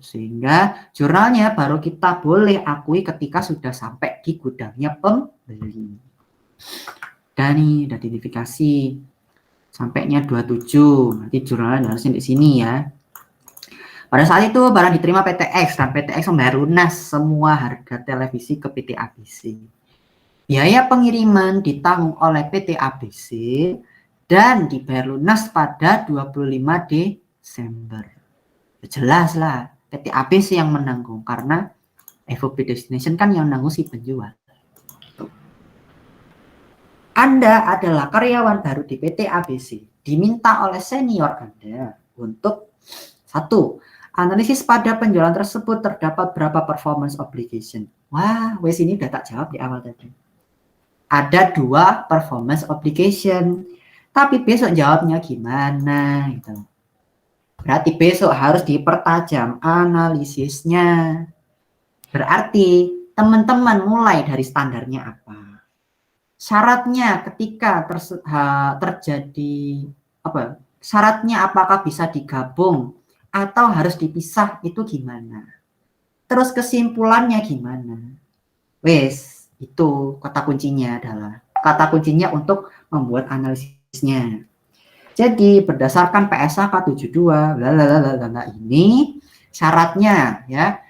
sehingga jurnalnya baru kita boleh akui ketika sudah sampai di gudangnya pembeli. Dan nih udah identifikasi sampainya 27, nanti jurnalnya harusnya di sini ya. Pada saat itu barang diterima PTX dan PTX membayar lunas semua harga televisi ke PT ABC. Biaya pengiriman ditanggung oleh PT ABC dan dibayar lunas pada 25 Desember. Jelas lah, PT ABC yang menanggung karena FOB Destination kan yang menanggung si penjual. Anda adalah karyawan baru di PT ABC, diminta oleh senior Anda untuk 1. Analisis pada penjualan tersebut terdapat berapa performance obligation. Wah, wes ini udah tak jawab di awal tadi. Ada 2 performance obligation, tapi besok jawabnya gimana gitu. Berarti besok harus dipertajam analisisnya. Berarti teman-teman mulai dari standarnya apa? Syaratnya ketika terjadi apa? Syaratnya apakah bisa digabung atau harus dipisah itu gimana? Terus kesimpulannya gimana? Wes, itu kata kuncinya adalah kata kuncinya untuk membuat analisisnya. Jadi berdasarkan PSAK 72 ini syaratnya ya,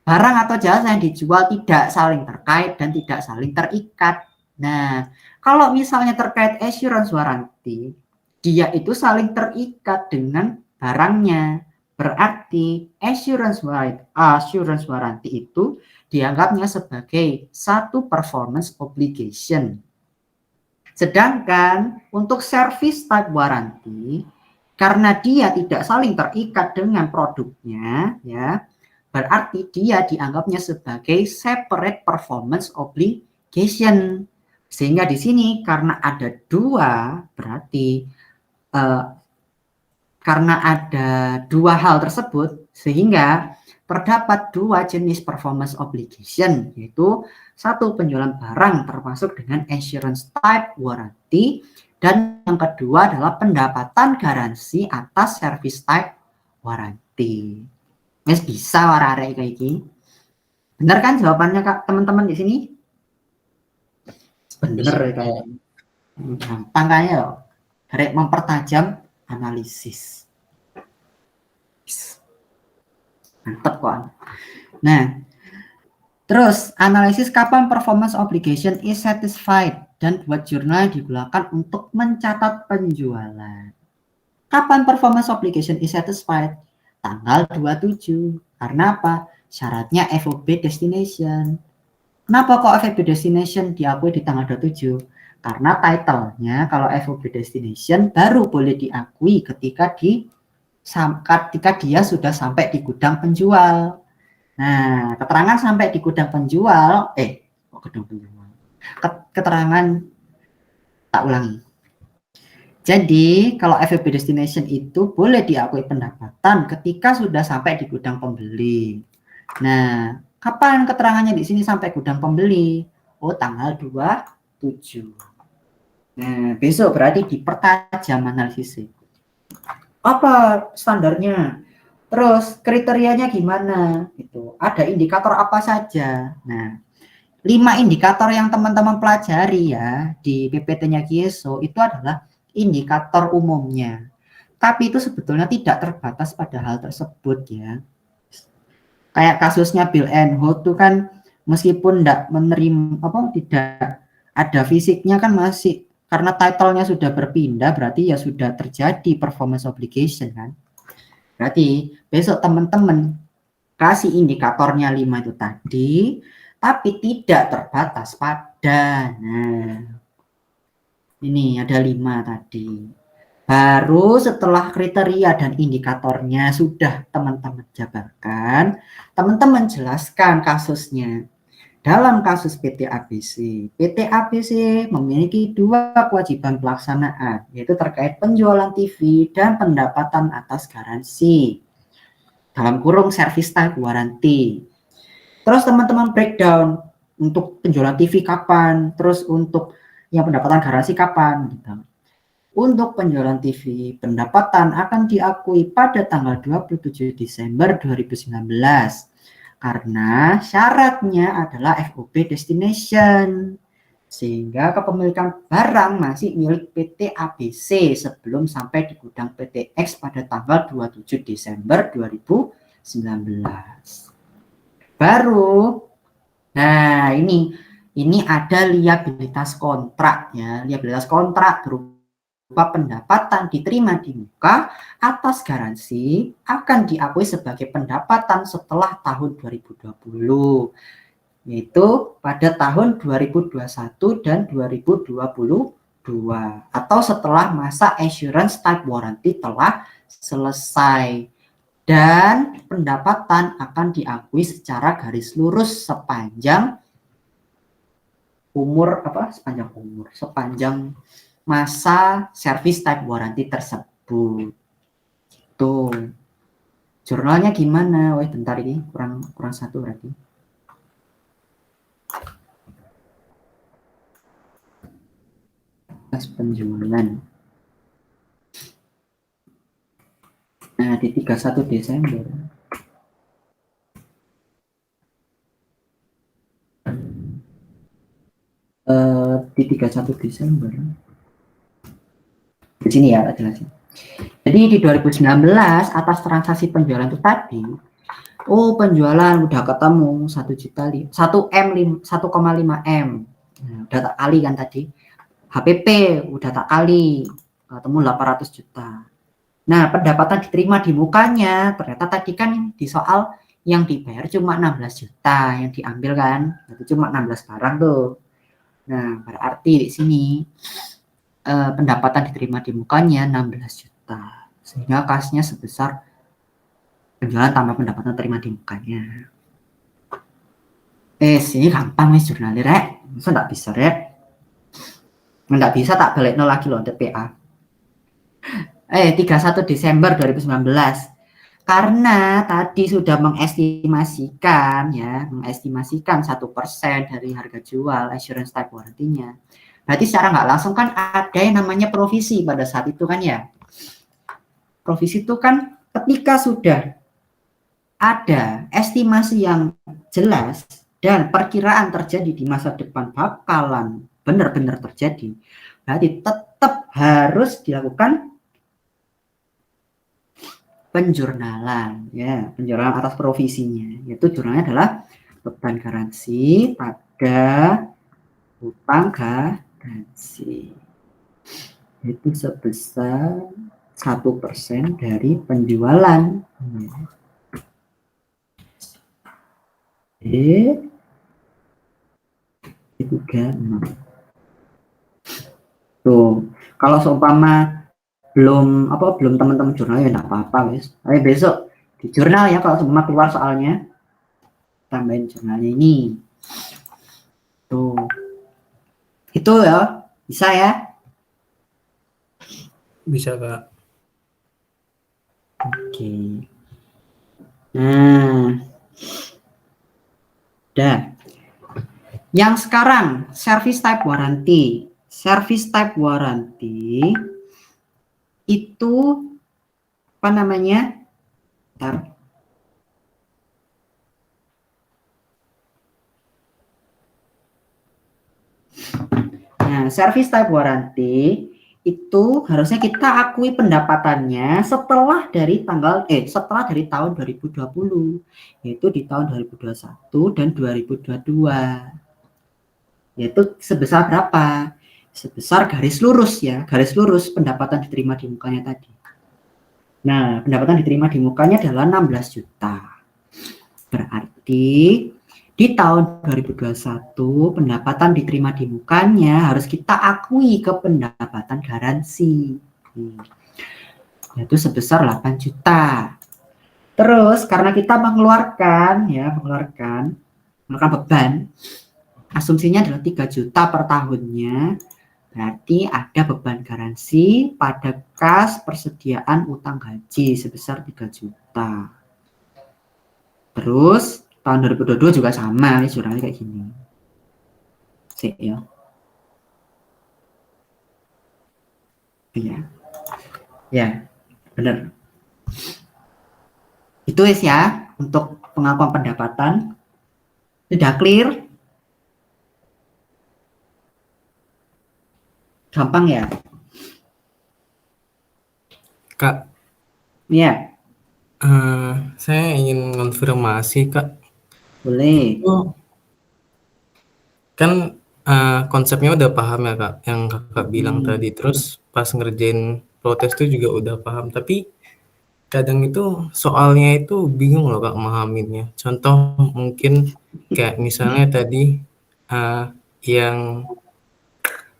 barang atau jasa yang dijual tidak saling terkait dan tidak saling terikat. Nah, kalau misalnya terkait assurance warranty, dia itu saling terikat dengan barangnya. Berarti assurance warranty itu dianggapnya sebagai satu performance obligation. Sedangkan untuk service type warranty, karena dia tidak saling terikat dengan produknya, ya, berarti dia dianggapnya sebagai separate performance obligation. Sehingga di sini karena ada 2, berarti karena ada 2 hal tersebut, sehingga terdapat 2 jenis performance obligation, yaitu 1 penjualan barang termasuk dengan assurance type warranty, dan yang kedua adalah pendapatan garansi atas service type warranty. Mas bisa warare kayak gini. Benar kan jawabannya Kak teman-teman di sini? Bener kayak gampang kayaknya loh. Karek mempertajam analisis. Mantep kok. Nah, terus analisis kapan performance obligation is satisfied dan buat jurnal digunakan untuk mencatat penjualan. Kapan performance obligation is satisfied? Tanggal 27. Karena apa? Syaratnya FOB destination. Kenapa kok FOB destination diakui di tanggal 27? Karena title-nya kalau FOB destination baru boleh diakui ketika dia sudah sampai di gudang penjual. Nah, keterangan sampai di gudang penjual, keterangan tak ulangi. Jadi, kalau FOB destination itu boleh diakui pendapatan ketika sudah sampai di gudang pembeli. Nah, kapan keterangannya di sini sampai gudang pembeli? Oh, tanggal 27. Nah, besok berarti dipertajam analisisnya. Apa standarnya? Terus kriterianya gimana? Itu ada indikator apa saja? Nah, 5 indikator yang teman-teman pelajari ya di PPT-nya Kieso itu adalah indikator umumnya. Tapi itu sebetulnya tidak terbatas pada hal tersebut ya. Kayak kasusnya Bill and Hold itu kan meskipun tidak ada fisiknya kan masih, karena title-nya sudah berpindah berarti ya sudah terjadi performance obligation kan. Berarti besok teman-teman kasih indikatornya 5 itu tadi, tapi tidak terbatas pada, nah ini ada 5 tadi. Baru setelah kriteria dan indikatornya sudah teman-teman jabarkan, teman-teman jelaskan kasusnya. Dalam kasus PT ABC memiliki 2 kewajiban pelaksanaan, yaitu terkait penjualan TV dan pendapatan atas garansi. Dalam kurung service type warranty. Terus teman-teman breakdown untuk penjualan TV kapan, terus untuk yang pendapatan garansi kapan gitu. Untuk penjualan TV, pendapatan akan diakui pada tanggal 27 Desember 2019 karena syaratnya adalah FOB destination, sehingga kepemilikan barang masih milik PT ABC sebelum sampai di gudang PT X pada tanggal 27 Desember 2019. Baru, nah ini ada liabilitas kontrak ya, liabilitas kontrak berupa pendapatan diterima di muka atas garansi akan diakui sebagai pendapatan setelah tahun 2020, yaitu pada tahun 2021 dan 2022 atau setelah masa assurance type warranty telah selesai, dan pendapatan akan diakui secara garis lurus sepanjang sepanjang masa service type warranty tersebut. Tuh. Jurnalnya gimana? Wah, bentar ini kurang satu berarti. Penjualan. Nah, di 31 Desember. Di 31 Desember. Di sini ya, jelasin. Jadi di 2019 atas transaksi penjualan itu tadi, penjualan udah ketemu 1,5 M. Nah, udah tak kali kan tadi. HPP udah tak kali, ketemu 800 juta. Nah, pendapatan diterima di mukanya, ternyata tadi kan di soal yang dibayar cuma 16 juta, yang diambil kan, itu cuma 16 barang tuh. Nah, berarti di sini pendapatan diterima di mukanya 16 juta, sehingga kasnya sebesar penjualan tambah pendapatan terima di mukanya. Sini gampang nih jurnalnya, rek. Masa nggak bisa, rek? Nggak bisa tak balik nol lagi loh, PA. 31 Desember 2019. Karena tadi sudah mengestimasikan 1% dari harga jual assurance type warranty-nya. Berarti secara nggak langsung kan ada yang namanya provisi pada saat itu kan ya. Provisi itu kan ketika sudah ada estimasi yang jelas dan perkiraan terjadi di masa depan bakalan benar-benar terjadi, berarti tetap harus dilakukan penjurnalan ya, penjurnalan atas provisinya, yaitu jurnalnya adalah beban garansi pada utang garansi, itu sebesar 1% dari penjualan. Itu kan tuh, kalau seumpama belum teman-teman jurnal ya enggak apa-apa guys. Besok di jurnal ya, kalau seumpama keluar soalnya tambahin jurnalnya ini. Tuh. Itu ya, bisa ya? Bisa, Kak. Oke. Nah. Dan yang sekarang service type warranty. Service type warranty itu apa namanya? Bentar. Nah, service type warranty itu harusnya kita akui pendapatannya setelah dari tahun 2020, yaitu di tahun 2021 dan 2022. Yaitu sebesar berapa? Sebesar garis lurus ya, garis lurus pendapatan diterima di mukanya tadi. Nah, pendapatan diterima di mukanya adalah 16 juta. Berarti di tahun 2021 pendapatan diterima di mukanya harus kita akui ke pendapatan garansi, yaitu sebesar 8 juta. Terus karena kita mengeluarkan beban, asumsinya adalah 3 juta per tahunnya, berarti ada beban garansi pada kas persediaan utang gaji sebesar 3 juta. Terus tahun 2022 juga sama, ini jurnalnya kayak gini. Sik ya. Iya. Ya, benar. Itu wis ya untuk pengakuan pendapatan. Sudah clear? Gampang ya? Kak, Iya, saya ingin konfirmasi Kak. boleh. Itu kan konsepnya udah paham ya Kak, yang Kakak bilang tadi. Terus pas ngerjain protes itu juga udah paham. Tapi kadang itu soalnya itu bingung loh Kak memahaminya. Contoh mungkin kayak misalnya tadi yang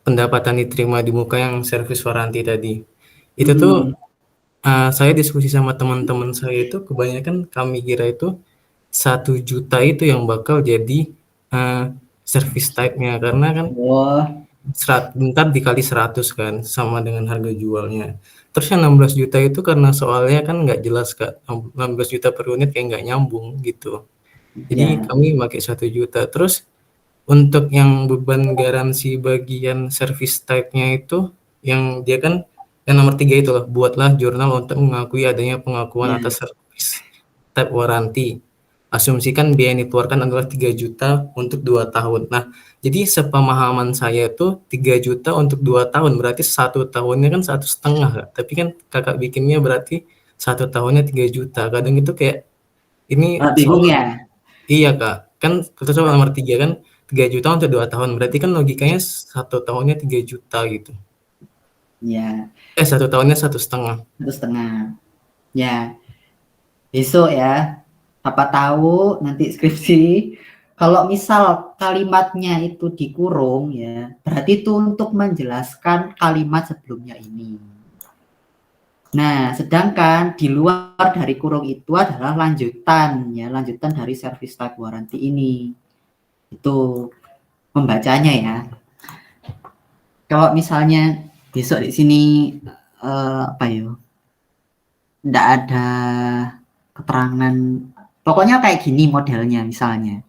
pendapatan diterima di muka yang servis waranti tadi. Itu tuh saya diskusi sama teman-teman saya itu kebanyakan kami kira itu 1 juta itu yang bakal jadi service type-nya karena kan Oh, bentar dikali 100 kan sama dengan harga jualnya. Terus yang 16 juta itu karena soalnya kan nggak jelas Kak, 16 juta per unit kayak nggak nyambung gitu. Jadi ya. kami pakai 1 juta. Terus untuk yang beban garansi bagian service type-nya itu yang dia kan yang nomor 3 itu loh, buatlah jurnal untuk mengakui adanya pengakuan atas service type waranti. Asumsikan biaya yang dikeluarkan adalah 3 juta untuk 2 tahun. Nah, jadi sepemahaman saya itu 3 juta untuk 2 tahun, berarti 1 tahunnya kan 1,5 Kak. Tapi kan Kakak bikinnya berarti 1 tahunnya 3 juta. Kadang itu kayak ini Bingung soal ya? iya Kak, kan kita coba nomor 3 kan 3 juta untuk 2 tahun, berarti kan logikanya 1 tahunnya 3 juta gitu. Ya, 1 tahunnya 1,5. 1,5. Ya, besok ya. Apa tahu nanti skripsi. Kalau misal kalimatnya itu dikurung ya, berarti itu untuk menjelaskan kalimat sebelumnya ini. Nah, sedangkan di luar dari kurung itu adalah lanjutan ya, lanjutan dari service type warranty ini. Itu membacanya ya. Kalau misalnya besok di sini apa ya? Enggak ada keterangan. Pokoknya kayak gini modelnya misalnya.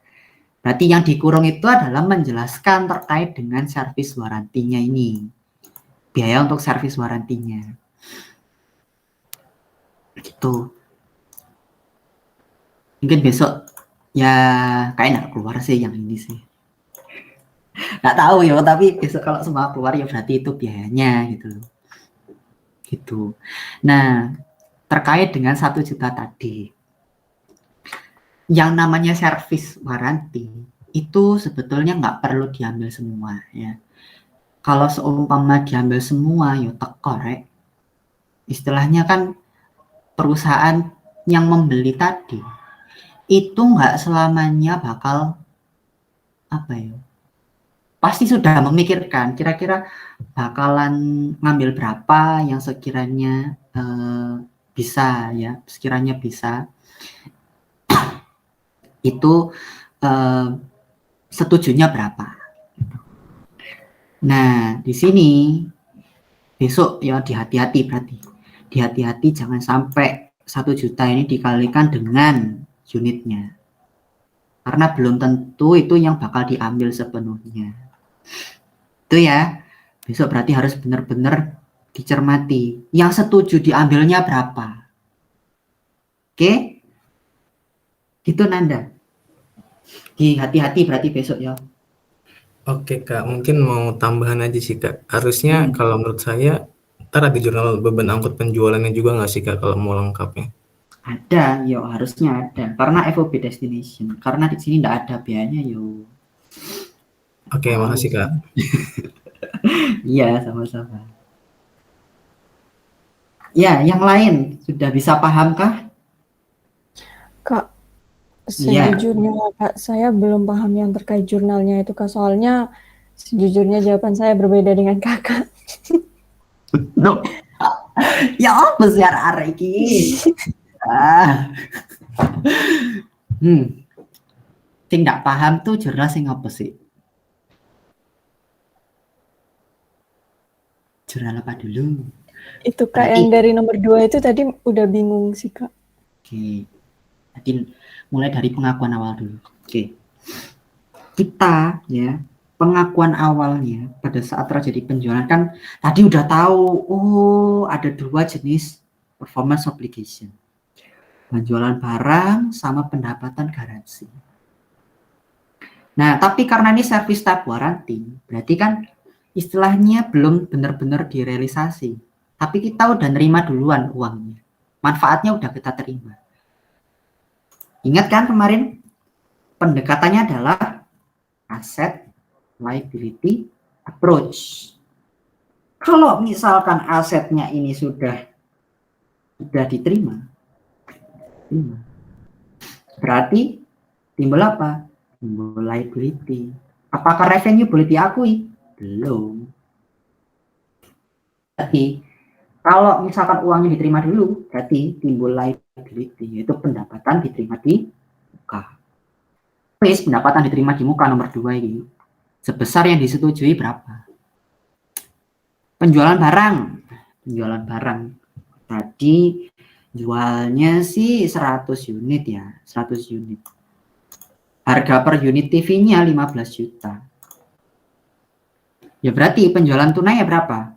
Berarti yang dikurung itu adalah menjelaskan terkait dengan servis warantinya ini. Biaya untuk servis warantinya. Gitu. Mungkin besok ya kayak nggak keluar sih yang ini sih. Nggak tahu ya, tapi besok kalau semua keluar ya berarti itu biayanya gitu. Gitu. Nah, terkait dengan 1 juta tadi. Yang namanya servis waranti itu sebetulnya nggak perlu diambil semua ya. Kalau seumpama diambil semua ya tekorek. Istilahnya kan perusahaan yang membeli tadi itu nggak selamanya bakal apa ya, pasti sudah memikirkan kira-kira bakalan ngambil berapa yang sekiranya bisa ya, sekiranya bisa itu setujunya berapa. Nah, di sini besok ya dihati-hati berarti. Dihati-hati jangan sampai 1 juta ini dikalikan dengan unitnya. Karena belum tentu itu yang bakal diambil sepenuhnya. Itu ya. Besok berarti harus benar-benar dicermati. Yang setuju diambilnya berapa. Oke? Gitu Nanda. Hati-hati berarti besok ya. Oke Kak, mungkin mau tambahan aja sih Kak. Harusnya kalau menurut saya ntar ada jurnal beban angkut penjualannya juga nggak sih Kak kalau mau lengkapnya? Ada, yo harusnya ada. Karena FOB destination. Karena di sini nggak ada biayanya yo. Oke, makasih Kak. Iya, sama-sama. Ya, yang lain sudah bisa pahamkah? Kak, sejujurnya Kak, saya belum paham yang terkait jurnalnya itu Kak. Soalnya sejujurnya jawaban saya berbeda dengan Kakak. No. Ya apa sih arek iki? Sing nggak paham tuh jurnal sing apa sih? Jurnal apa dulu? Itu Kak yang dari nomor 2 itu tadi udah bingung sih Kak. Oke. Jadi mulai dari pengakuan awal dulu. Oke. Kita ya pengakuan awalnya pada saat terjadi penjualan kan tadi udah tahu, oh ada 2 jenis performance obligation. Penjualan barang sama pendapatan garansi. Nah, tapi karena ini service type warranty, berarti kan istilahnya belum benar-benar direalisasi. Tapi kita udah nerima duluan uangnya. Manfaatnya udah kita terima. Ingat kan kemarin pendekatannya adalah asset liability approach. Kalau misalkan asetnya ini sudah diterima, berarti timbul apa? Timbul liability. Apakah revenue boleh diakui? Belum. Jadi kalau misalkan uangnya diterima dulu, berarti timbul liability, yaitu pendapatan diterima di muka. Wis, pendapatan diterima di muka nomor 2 ini sebesar yang disetujui berapa? Penjualan barang tadi jualnya sih 100 unit ya, 100 unit. Harga per unit TV-nya 15 juta. Ya berarti penjualan tunai ya berapa?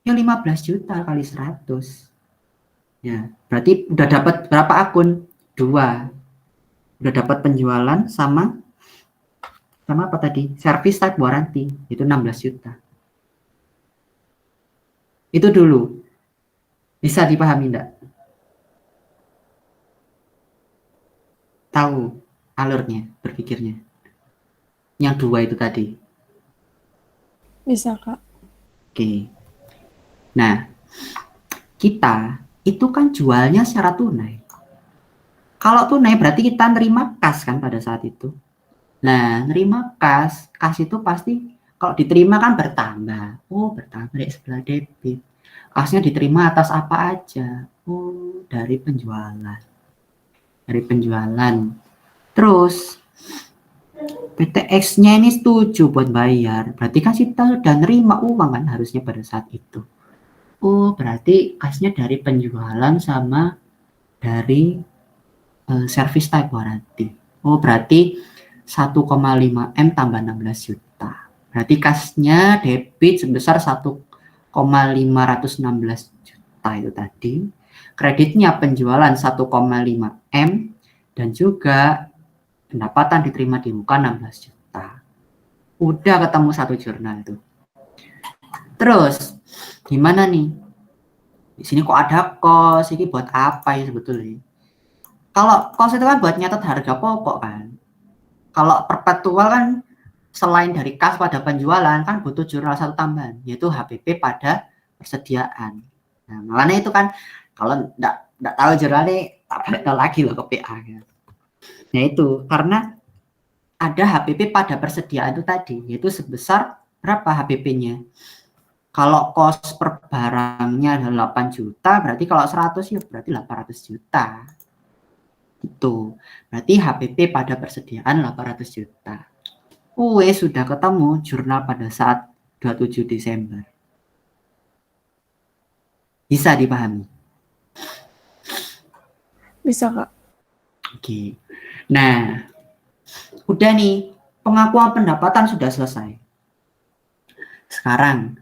Ya 15 juta kali 100. Ya, berarti udah dapat berapa akun? 2. Udah dapat penjualan sama apa tadi? Service type warranty, itu 16 juta. Itu dulu. Bisa dipahami enggak? Tahu alurnya, berpikirnya. Yang 2 itu tadi. Bisa, Kak. Oke. Nah, kita itu kan jualnya secara tunai. Kalau tunai berarti kita nerima kas kan pada saat itu. Nah, nerima kas itu pasti kalau diterima kan bertambah. Oh, bertambah dari sebelah debit. Kasnya diterima atas apa aja? Oh, dari penjualan. Dari penjualan. Terus PTX-nya ini setuju buat bayar. Berarti kan kita udah nerima uang kan harusnya pada saat itu. Oh, berarti kasnya dari penjualan sama dari service type warranty. Oh, berarti 1,5 M tambah 16 juta. Berarti kasnya debit sebesar 1,516 juta itu tadi. Kreditnya penjualan 1,5 M dan juga pendapatan diterima di muka 16 juta. Udah ketemu 1 jurnal itu. Terus gimana nih? Di sini kok ada kos? Ini buat apa ya sebetulnya? Kalau kos itu kan buat nyatet harga pokok kan. Kalau perpetual kan selain dari kas pada penjualan kan butuh jurnal 1 tambahan, yaitu HPP pada persediaan. Nah, makanya itu kan kalau enggak tahu jurnalnya tak balik lagi loh ke PA. Nah itu karena ada HPP pada persediaan itu tadi, yaitu sebesar berapa HPP-nya? Kalau kos per barangnya adalah 8 juta, berarti kalau 100 ya berarti 800 juta. Itu berarti HPP pada persediaan 800 juta. Sudah ketemu jurnal pada saat 27 Desember. Bisa dipahami? Bisa, Kak. Oke. Nah, udah nih, pengakuan pendapatan sudah selesai. Sekarang,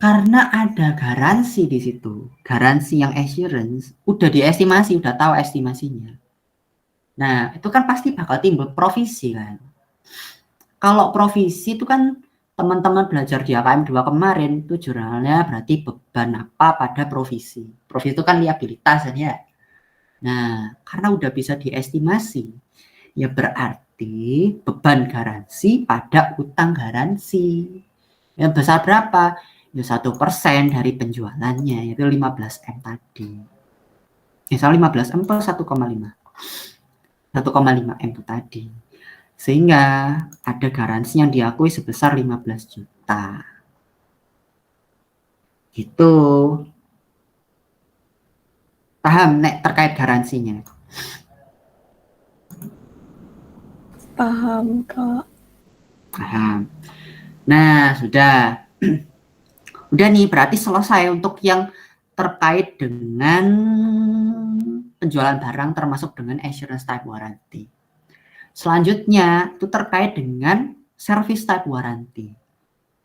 karena ada garansi di situ, garansi yang assurance, udah diestimasi, udah tahu estimasinya. Nah, itu kan pasti bakal timbul provisi kan. Kalau provisi itu kan teman-teman belajar di AKM 2 kemarin, itu jurnalnya berarti beban apa pada provisi. Provisi itu kan liabilitas kan ya. Nah, karena udah bisa diestimasi, ya berarti beban garansi pada utang garansi. Yang besar berapa? Ya 1% dari penjualannya, yaitu 15 M tadi. Misal 15 M atau 1,5. 1,5 M itu tadi. Sehingga ada garansi yang diakui sebesar 15 juta. Gitu. Paham nek terkait garansinya? Paham, Kak. Paham. Nah, sudah. Udah nih, berarti selesai untuk yang terkait dengan penjualan barang termasuk dengan assurance type warranty. Selanjutnya itu terkait dengan service type warranty.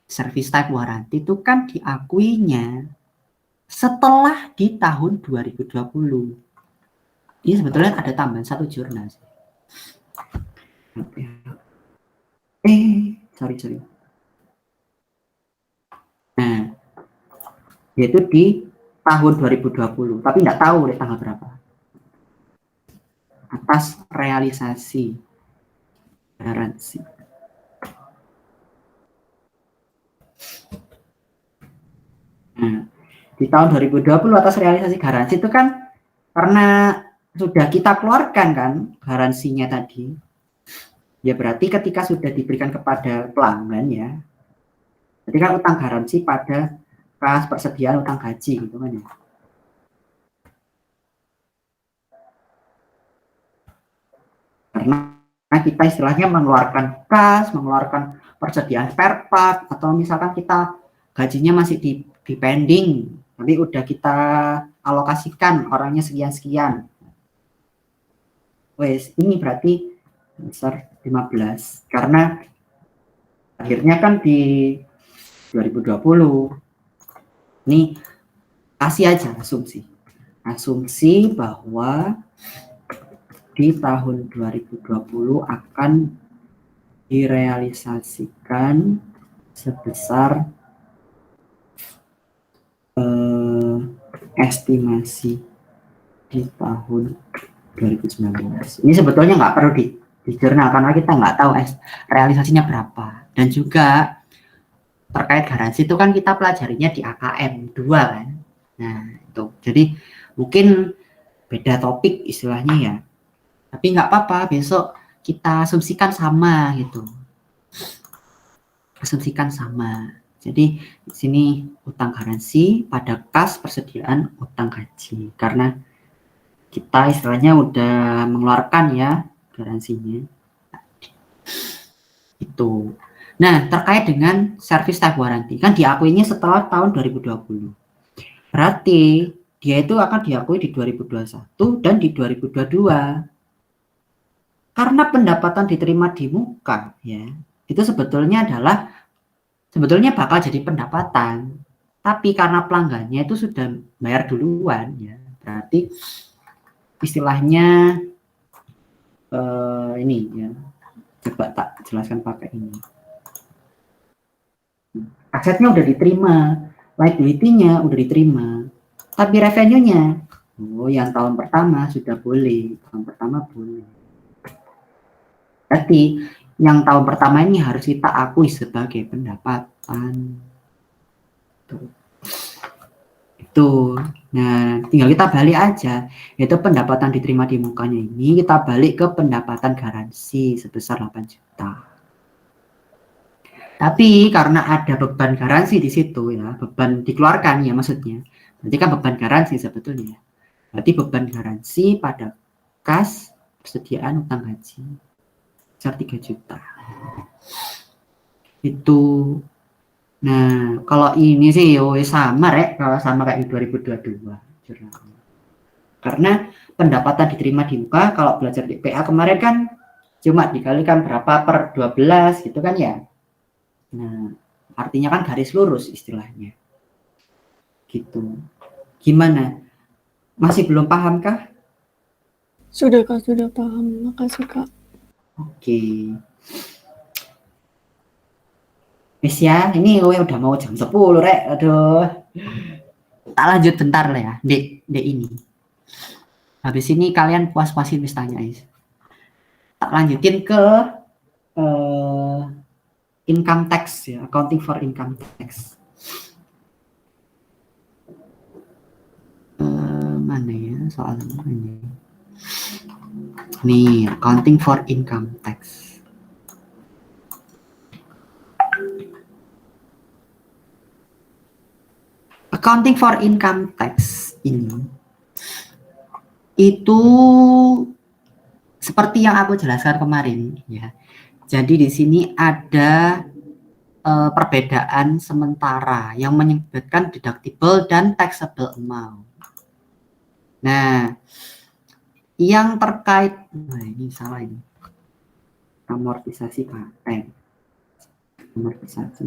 Service type warranty itu kan diakuinya setelah di tahun 2020. Ini sebetulnya ada tambahan 1 jurnal. Sorry. Nah, yaitu di tahun 2020, tapi nggak tahu deh tanggal berapa. Atas realisasi garansi. Nah, di tahun 2020 atas realisasi garansi itu kan karena sudah kita keluarkan kan garansinya tadi. Ya berarti ketika sudah diberikan kepada pelanggan ya, berarti kan utang garansi pada kas persediaan utang gaji gitu kan ya. Karena kita istilahnya mengeluarkan kas, mengeluarkan persediaan spare part, atau misalkan kita gajinya masih di pending, tapi udah kita alokasikan orangnya sekian-sekian. Wes, ini berarti besar 15 karena akhirnya kan di 2020. Ini kasih aja asumsi bahwa di tahun 2020 akan direalisasikan sebesar estimasi di tahun 2019. Ini sebetulnya nggak perlu di jurnal karena kita nggak tahu realisasinya berapa. Dan juga terkait garansi itu kan kita pelajarinya di AKM 2 kan. Nah itu jadi mungkin beda topik istilahnya ya, tapi nggak apa-apa, besok kita asumsikan sama gitu, jadi di sini utang garansi pada kas persediaan utang gaji karena kita istilahnya udah mengeluarkan ya garansinya itu. Nah, terkait dengan service type warranty kan diakuinya setelah tahun 2020. Berarti dia itu akan diakui di 2021 dan di 2022. Karena pendapatan diterima di muka ya, itu sebetulnya bakal jadi pendapatan. Tapi karena pelanggannya itu sudah bayar duluan ya, berarti istilahnya ini ya, coba tak jelaskan pakai ini. Asetnya udah diterima, liability-nya udah diterima, tapi revenue-nya yang tahun pertama sudah boleh, berarti yang tahun pertama ini harus kita akui sebagai pendapatan. Itu. Nah, tinggal kita balik aja, yaitu pendapatan diterima di mukanya ini kita balik ke pendapatan garansi sebesar 8 juta. Tapi karena ada beban garansi di situ ya, beban dikeluarkan ya maksudnya. Berarti kan beban garansi sebetulnya. Berarti beban garansi pada kas persediaan utang gaji sebesar 3 juta. Itu. Nah, kalau ini sih sama kalau sama kayak di 2022 jurnalnya. Karena pendapatan diterima di muka kalau belajar di PA kemarin kan cuma dikalikan berapa per 12 gitu kan ya. Nah, artinya kan garis lurus istilahnya. Gitu. Gimana? Masih belum paham kah? Sudah Kak, sudah paham. Makasih Kak. Oke. Wis ya, ini udah mau jam 10 rek. Aduh. Tak lanjut bentar lah ya, Dek ini. Habis ini kalian puas-puasin wis tanya is. Tak lanjutin ke income tax ya, accounting for income tax. Mana ya soalnya ini? Nih, accounting for income tax. Accounting for income tax ini itu seperti yang aku jelaskan kemarin ya. Jadi di sini ada perbedaan sementara yang menyebabkan deductible dan taxable amount. Nah, yang terkait ini salah ini. Amortisasi paten. nomor 1.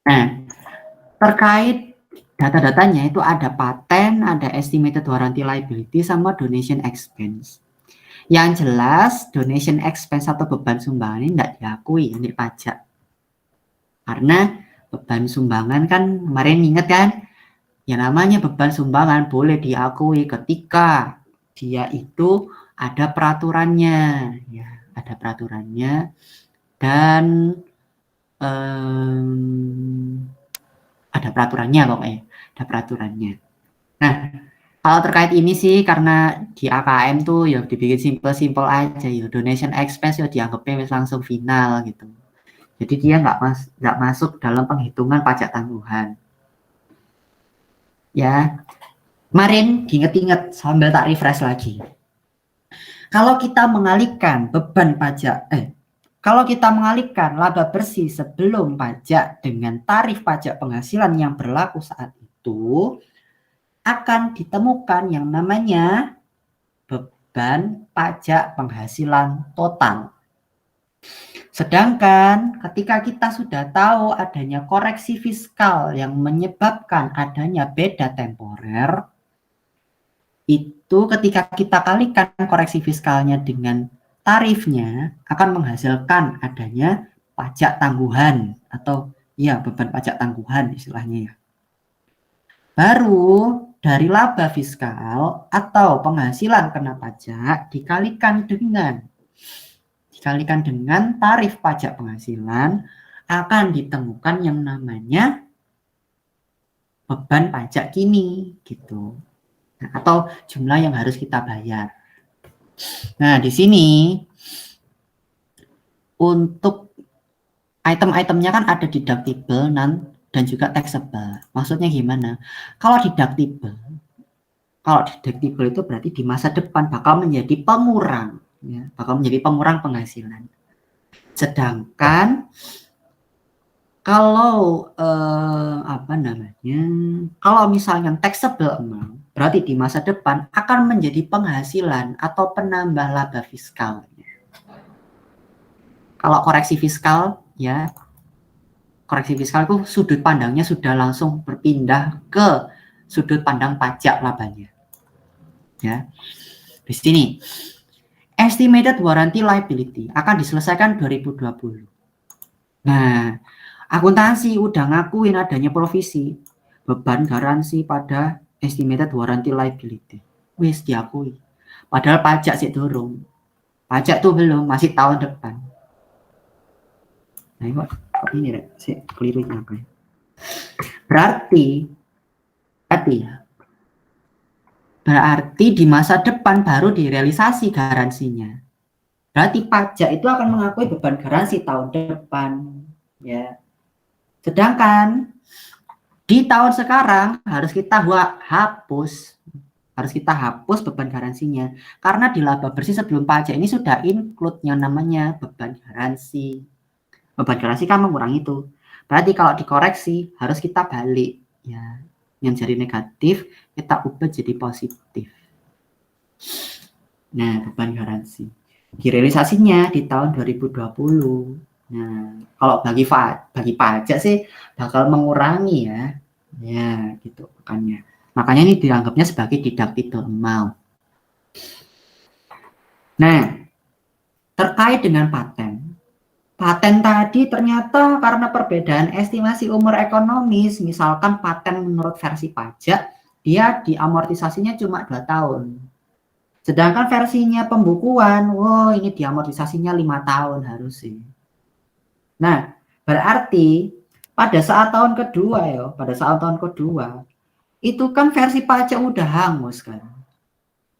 Nah, terkait data-datanya itu ada paten, ada estimated warranty liability, sama donation expense. Yang jelas donation expense atau beban sumbangan ini tidak diakui untuk pajak. Karena beban sumbangan kan kemarin ingat kan, yang namanya beban sumbangan boleh diakui ketika dia itu ada peraturannya, ya, ada peraturannya dan ada peraturannya pokoknya, ada peraturannya. Nah, kalau terkait ini sih karena di AKM tuh ya dibikin simple aja ya, donation expense ya dianggapnya langsung final gitu. Jadi dia nggak masuk dalam penghitungan pajak tangguhan. Ya, kemarin diinget-inget sambil tak refresh lagi. Kalau kita mengalihkan beban pajak, kalau kita mengalihkan laba bersih sebelum pajak dengan tarif pajak penghasilan yang berlaku saat itu, akan ditemukan yang namanya beban pajak penghasilan total. Sedangkan ketika kita sudah tahu adanya koreksi fiskal yang menyebabkan adanya beda temporer, itu ketika kita kalikan koreksi fiskalnya dengan tarifnya akan menghasilkan adanya pajak tangguhan atau ya beban pajak tangguhan istilahnya ya. Baru dari laba fiskal atau penghasilan kena pajak dikalikan dengan tarif pajak penghasilan akan ditemukan yang namanya beban pajak kini gitu. Nah, atau jumlah yang harus kita bayar. Nah, di sini untuk item-itemnya kan ada deductible dan juga taxable. Maksudnya gimana? Kalau deductible itu berarti di masa depan bakal menjadi pengurang, ya, bakal menjadi pengurang penghasilan. Sedangkan kalau kalau misalnya taxable amount, berarti di masa depan akan menjadi penghasilan atau penambah laba fiskal. Kalau koreksi fiskal, ya, koreksi fiskal itu sudut pandangnya sudah langsung berpindah ke sudut pandang pajak labanya. Ya, di sini estimated warranty liability akan diselesaikan 2020. Nah, akuntansi udah ngakuin adanya provisi beban garansi pada estimated warranty liability. Wis diakui. Padahal pajak sih durung. Pajak tuh belum, masih tahun depan. Nah, kok ini Rek, sih keliru apa ya? Berarti di masa depan baru direalisasi garansinya. Berarti pajak itu akan mengakui beban garansi tahun depan, ya. Sedangkan di tahun sekarang harus kita hapus beban garansinya karena di laba bersih sebelum pajak ini sudah include yang namanya beban garansi. Beban garansi kan mengurangi itu. Berarti kalau dikoreksi harus kita balik, ya. Yang jadi negatif kita ubah jadi positif. Nah, beban garansi direalisasinya di tahun 2020. Nah, kalau bagi pajak sih bakal mengurangi ya. Ya, gitu makanya. Makanya ini dianggapnya sebagai deductible amount. Nah, terkait dengan paten. Paten tadi ternyata karena perbedaan estimasi umur ekonomis, misalkan paten menurut versi pajak, dia diamortisasinya cuma 2 tahun. Sedangkan versinya pembukuan, ini diamortisasinya 5 tahun harusnya. Nah, berarti pada saat tahun kedua itu kan versi pajak udah hangus kan.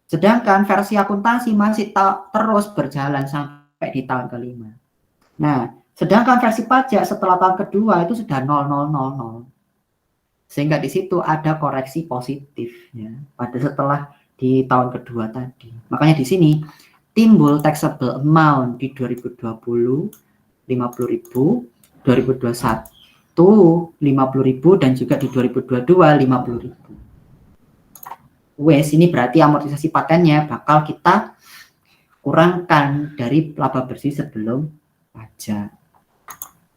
Sedangkan versi akuntansi masih terus berjalan sampai di tahun kelima. Nah, sedangkan versi pajak setelah tahun kedua itu sudah 0000. Sehingga di situ ada koreksi positif ya pada setelah di tahun kedua tadi. Makanya di sini timbul taxable amount di 2020 50.000, 2021 50.000 dan juga di 2022 50.000. Wes, ini berarti amortisasi patennya bakal kita kurangkan dari laba bersih sebelum pajak.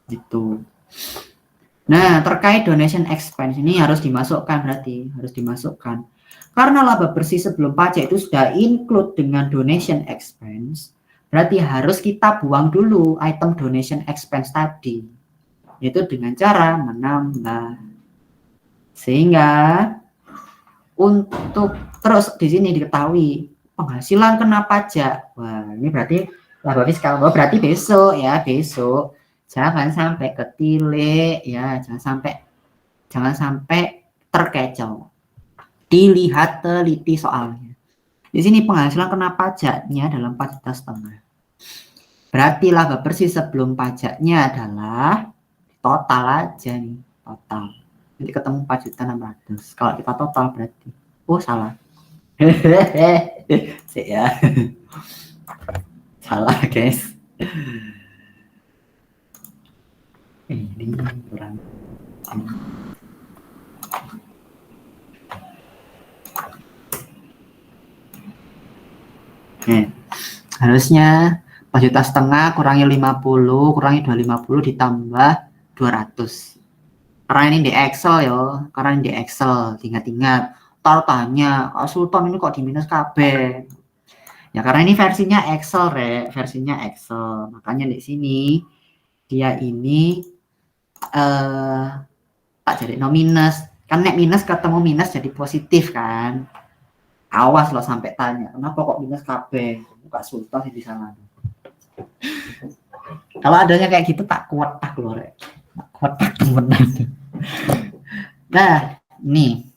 Gitu. Nah, terkait donation expense ini harus dimasukkan, berarti harus dimasukkan. Karena laba bersih sebelum pajak itu sudah include dengan donation expense, berarti harus kita buang dulu item donation expense tadi, yaitu dengan cara menambah. Sehingga untuk terus di sini diketahui penghasilan kena pajak. Wah, ini berarti laba fiskal. Oh, berarti besok ya, besok jangan sampai ketilik ya, jangan sampai terkecoh. Dilihat teliti soalnya. Di sini penghasilan kena pajaknya dalam 4,5 juta. Berarti laba bersih sebelum pajaknya adalah total aja nih, total. Nanti ketemu 4.600.000. Kalau kita total berarti, oh salah. Sih ya. Salah guys. Ini kurang. Harusnya 4,5 juta kurangi 50, kurangi 250 ditambah 200. Karena ini di Excel ya, karena ini di Excel, ingat-ingat. Tanya, Sultan ini kok di minus KB? Ya karena ini versinya Excel, versinya Excel. Makanya di sini dia ini tak jadi no minus. Kan nek minus ketemu minus jadi positif kan. Awas lo sampai tanya, kenapa kok minus KB? Buka Sultan sih di sana. Kalau adanya kayak gitu tak kuat loh, Rek. Tak kuat temenan. Nah, ini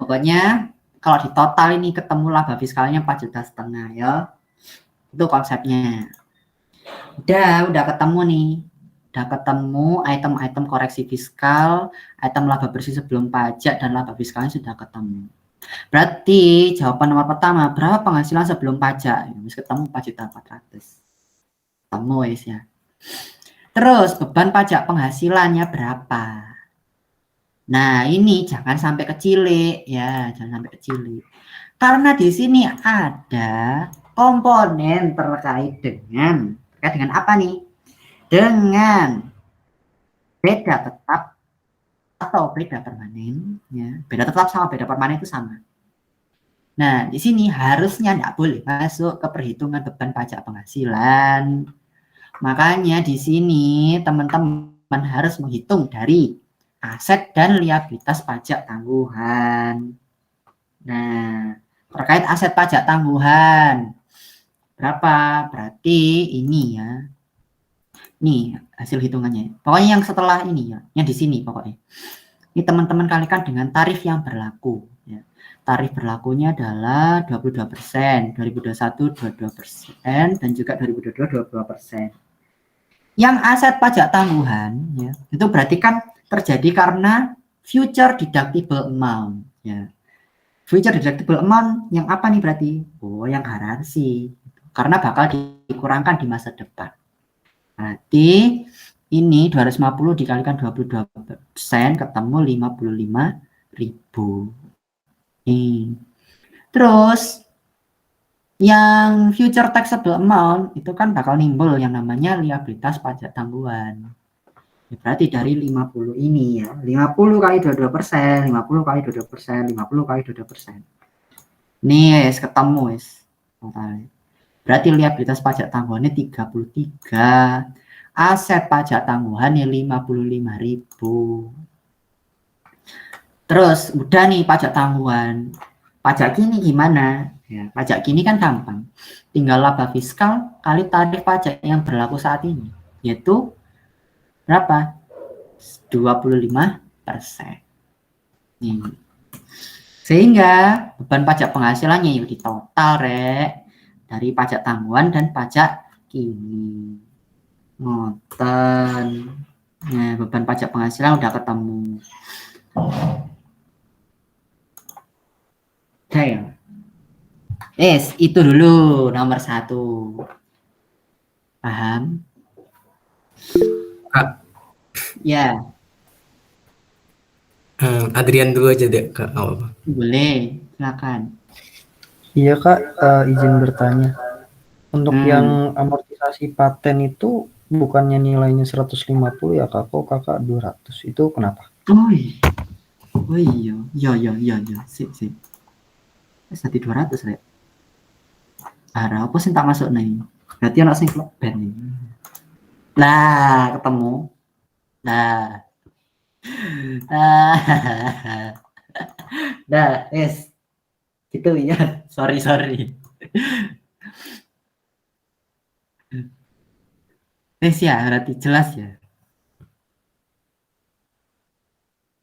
pokoknya kalau di total ini ketemu laba fiskalnya 4,5 juta ya. Itu konsepnya. Udah ketemu nih. Udah ketemu item-item koreksi fiskal, item laba bersih sebelum pajak dan laba fiskalnya sudah ketemu. Berarti jawaban nomor pertama, berapa penghasilan sebelum pajak? Ya, ketemu 4,400.000. Ketemu guys ya. Terus beban pajak penghasilannya berapa? Nah, ini jangan sampai kecilik ya, jangan sampai kecilik. Karena di sini ada komponen terkait dengan apa nih? Dengan beda tetap atau beda permanen ya. Beda tetap sama beda permanen itu sama. Nah, di sini harusnya tidak boleh masuk ke perhitungan beban pajak penghasilan. Makanya di sini teman-teman harus menghitung dari aset dan liabilitas pajak tangguhan. Nah, terkait aset pajak tangguhan berapa? Berarti ini ya. Nih hasil hitungannya. Pokoknya yang setelah ini ya, yang di sini pokoknya. Ini teman-teman kalikan dengan tarif yang berlaku ya. Tarif berlakunya adalah 22%, 2021 22% dan juga 2022 22%. Yang aset pajak tangguhan ya, itu berarti kan terjadi karena future deductible amount ya. Future deductible amount yang apa nih berarti? Oh, yang garansi. Karena bakal dikurangkan di masa depan. Berarti ini 250 dikalikan 22% ketemu 55.000. Terus yang future taxable amount itu kan bakal nimbul yang namanya liabilitas pajak tangguhan. Ya, berarti dari 50 ini ya, 50 kali 22%, 50 kali 22%, 50 kali 22%. Nih, ketemu wis. Berarti liabilitas pajak tangguhannya 33. Aset pajak tangguhannya 55.000. Terus udah nih pajak tangguhan. Pajak kini gimana? Ya, pajak kini kan gampang. Tinggal laba fiskal kali tarif pajak yang berlaku saat ini, yaitu berapa? 25%. Nih. Sehingga beban pajak penghasilannya yuk di total dari pajak tangguhan dan pajak kini. Ngoten. Nah, beban pajak penghasilan udah ketemu. Oke. Itu dulu nomor 1. Paham? Kak. Ya. Adrian dulu aja deh Kak. Oh. Boleh, silakan. Iya Kak, izin bertanya. Untuk yang amortisasi paten itu bukannya nilainya 150 ya Kak, kok Kakak 200, itu kenapa? Oh iya, sip. Wis dadi 200 rek. Ara apa sing tak masuk nih? Berarti anak sing klub band ini. Nah, ketemu. Nah. Nah, yes. Gitu ya. Sorry. Ya, berarti jelas ya.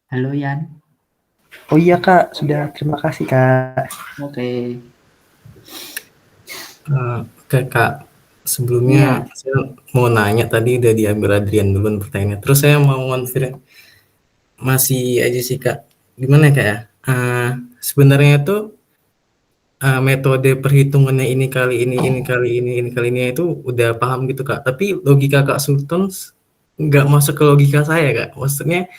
Halo Yan. Oh iya Kak, sudah, terima kasih Kak. Oke. Oke Kak, sebelumnya saya mau nanya, tadi udah diambil Adrian duluan pertanyaannya. Terus saya mau ngonfirmasi masih aja sih Kak. Gimana Kak ya? Sebenarnya tuh metode perhitungannya ini kali ini itu udah paham gitu Kak. Tapi logika Kak Sultan nggak masuk ke logika saya Kak. Maksudnya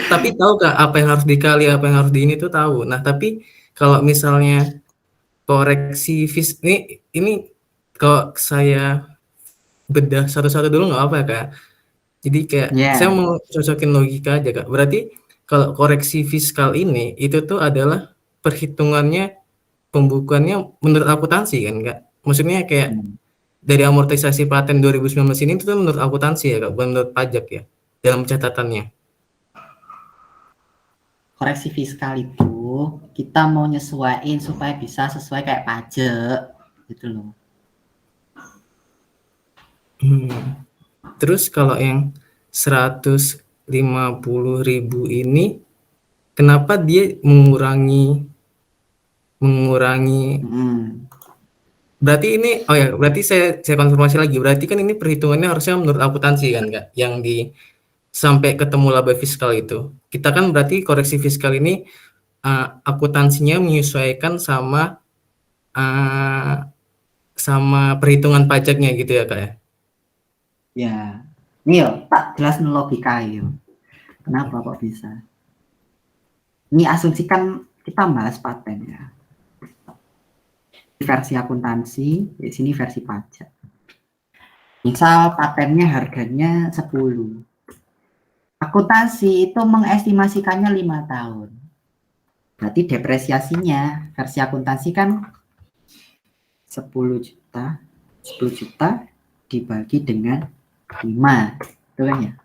tapi tahu Kak apa yang harus dikali, apa yang harus di ini tuh tahu. Nah, tapi kalau misalnya koreksi ini kalau saya bedah satu-satu dulu nggak apa ya Kak? Jadi kayak saya mau cocokin logika aja Kak. Berarti kalau koreksi fiskal ini itu tuh adalah perhitungannya, pembukuannya menurut akuntansi kan Kak? Maksudnya kayak dari amortisasi paten 2019 ini itu tuh menurut akuntansi ya Kak, bukan menurut pajak ya dalam catatannya. Koreksi fiskal itu kita mau nyesuaiin supaya bisa sesuai kayak pajak gitu loh. Terus kalau yang 150.000 ini kenapa dia mengurangi berarti ini berarti saya konfirmasi lagi, berarti kan ini perhitungannya harusnya menurut akuntansi kan Kak, yang di sampai ketemu laba fiskal itu. Kita kan berarti koreksi fiskal ini akuntansinya menyesuaikan sama perhitungan pajaknya gitu ya Kak ya? Ya, nih tak jelasin logika yo. Kenapa kok bisa? Ini asumsikan kita bahas paten ya. Versi akuntansi, di sini versi pajak. Misal patennya harganya 10. Akuntansi itu mengestimasikannya 5 tahun. Berarti depresiasinya versi akuntansi kan 10 juta dibagi dengan 5. Itu kan ya.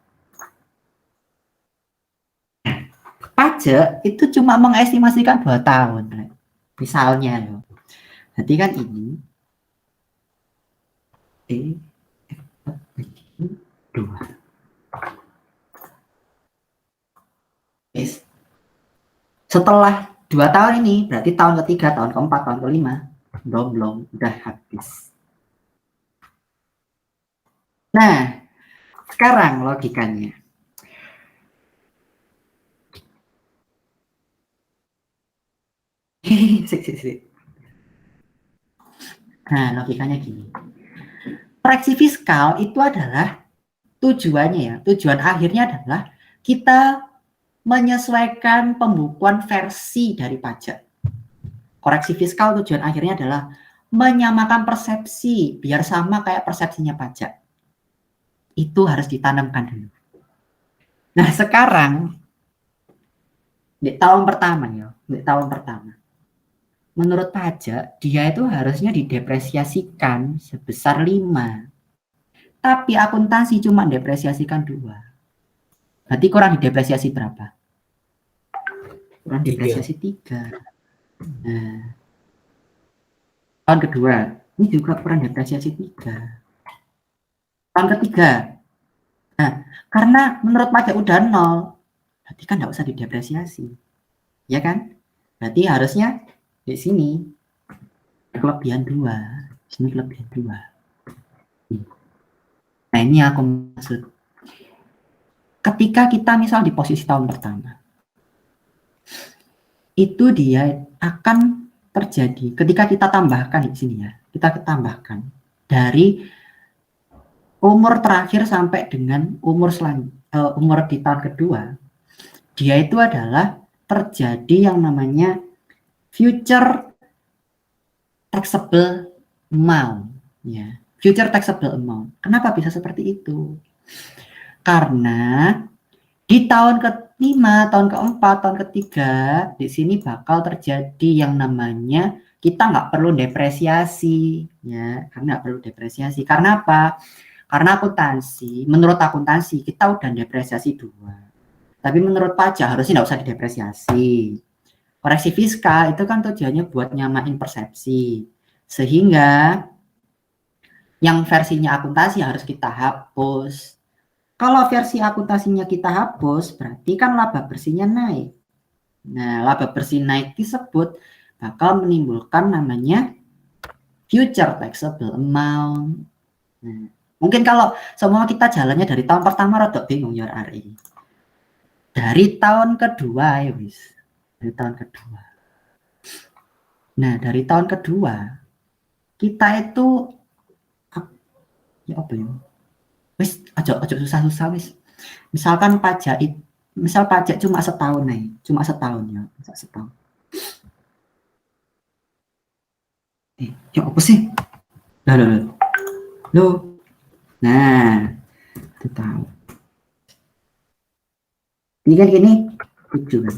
Pajak itu cuma mengestimasikan 2 tahun. Misalnya ya. Berarti kan ini dua. Setelah 2 tahun ini, berarti tahun ketiga, tahun keempat, tahun kelima, belum udah habis. Nah, sekarang logikanya. Nah, logikanya gini. Koreksi fiskal itu adalah tujuannya ya, tujuan akhirnya adalah kita menyesuaikan pembukuan versi dari pajak. Koreksi fiskal tujuan akhirnya adalah menyamakan persepsi biar sama kayak persepsinya pajak. Itu harus ditanamkan dulu. Nah, sekarang di tahun pertama menurut pajak dia itu harusnya didepresiasikan sebesar 5. Tapi akuntansi cuma depresiasikan 2. Berarti kurang didepresiasi berapa? Kurang depresiasi 3. Nah, tahun kedua ini juga kurang depresiasi 3. Tahun ketiga, nah karena menurut pajak udah 0, berarti kan nggak usah didepresiasi, ya kan? Berarti harusnya di sini kelebihan 2, sini kelebihan 2. Nah, ini aku maksud. Ketika kita misal di posisi tahun pertama, itu dia akan terjadi ketika kita tambahkan di sini ya, kita tambahkan dari umur terakhir sampai dengan umur di tahun kedua, dia itu adalah terjadi yang namanya future taxable amount, ya. Future taxable amount. Kenapa bisa seperti itu? Karena di tahun ke-5, tahun ke-4, tahun ke-3, di sini bakal terjadi yang namanya kita nggak perlu depresiasi, ya. Karena nggak perlu depresiasi. Karena apa? Karena akuntansi, menurut akuntansi kita udah depresiasi 2. Tapi menurut pajak harusnya nggak usah didepresiasi. Koreksi fiskal itu kan tujuannya buat nyamain persepsi. Sehingga yang versinya akuntansi harus kita hapus. Kalau versi akuntansinya kita hapus, berarti kan laba bersihnya naik. Nah, laba bersih naik disebut bakal menimbulkan namanya future taxable amount. Nah, mungkin kalau semua kita jalannya dari tahun pertama rada bingung ya Ari. Dari tahun kedua ya wis. Dari tahun kedua. Nah, dari tahun kedua kita itu ya apa ya? Wis aja susah-susah wis. Misalkan misal pajak cuma setahun nih, cuma setahun ya, setahun. Ya apa sih? Loh. Nah, itu tahu. Ini kan gini 7 kan.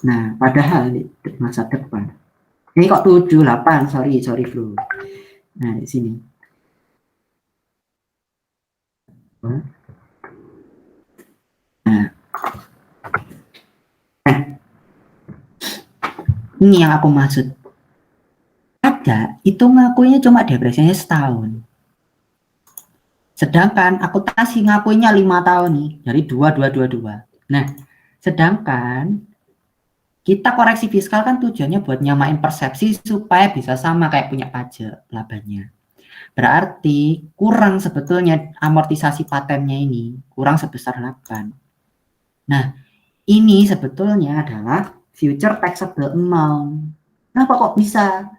Nah, padahal di masa depan. Ini kok 7, 8, sorry bro. Nah, di sini. Nah, ini yang aku maksud. Ada, itu ngakuinya cuma depresinya setahun. Sedangkan akuntansi ngakuinya 5 tahun nih, dari 2. Nah, sedangkan kita koreksi fiskal kan tujuannya buat nyamain persepsi supaya bisa sama kayak punya pajak labanya. Berarti kurang sebetulnya amortisasi patennya ini, kurang sebesar 8. Nah, ini sebetulnya adalah future taxable amount. Kenapa kok bisa?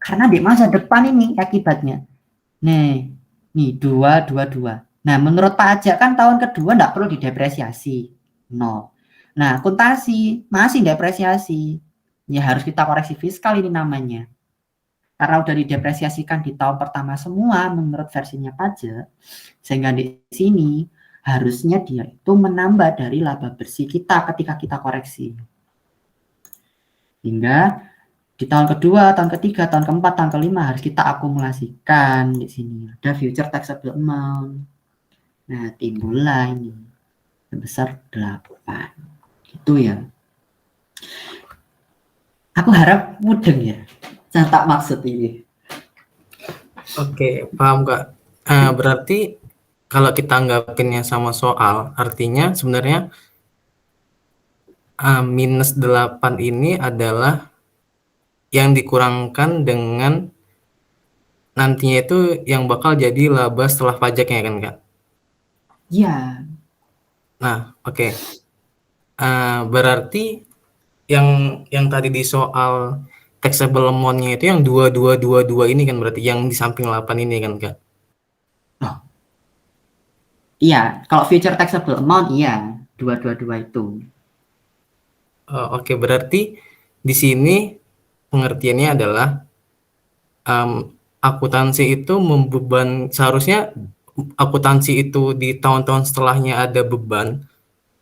Karena di masa depan ini akibatnya. Nih 2. Nah, menurut pajak kan tahun kedua enggak perlu didepresiasi. 0. Nah, akuntansi masih depresiasi. Ya harus kita koreksi fiskal ini namanya. Karena udah didepresiasikan di tahun pertama semua menurut versinya pajak, sehingga di sini harusnya dia itu menambah dari laba bersih kita ketika kita koreksi. Hingga di tahun kedua, tahun ketiga, tahun keempat, tahun kelima harus kita akumulasikan di sini. Ada future taxable amount. Nah, timbullah ini sebesar 8. Itu ya. Aku harap mudeng ya. Saya tak maksud ini. Oke, paham Kak. Berarti kalau kita anggapinnya sama soal, artinya sebenarnya minus 8 ini adalah yang dikurangkan dengan nantinya itu yang bakal jadi laba setelah pajaknya kan Kak? Iya. Nah, oke. Berarti yang tadi di soal taxable amount-nya itu yang 2222 ini kan berarti yang di samping 8 ini kan Kak? Oh. Iya, kalau future taxable amount iya, 222 itu. Oke, berarti di sini pengertiannya adalah akuntansi itu seharusnya akuntansi itu di tahun-tahun setelahnya ada beban,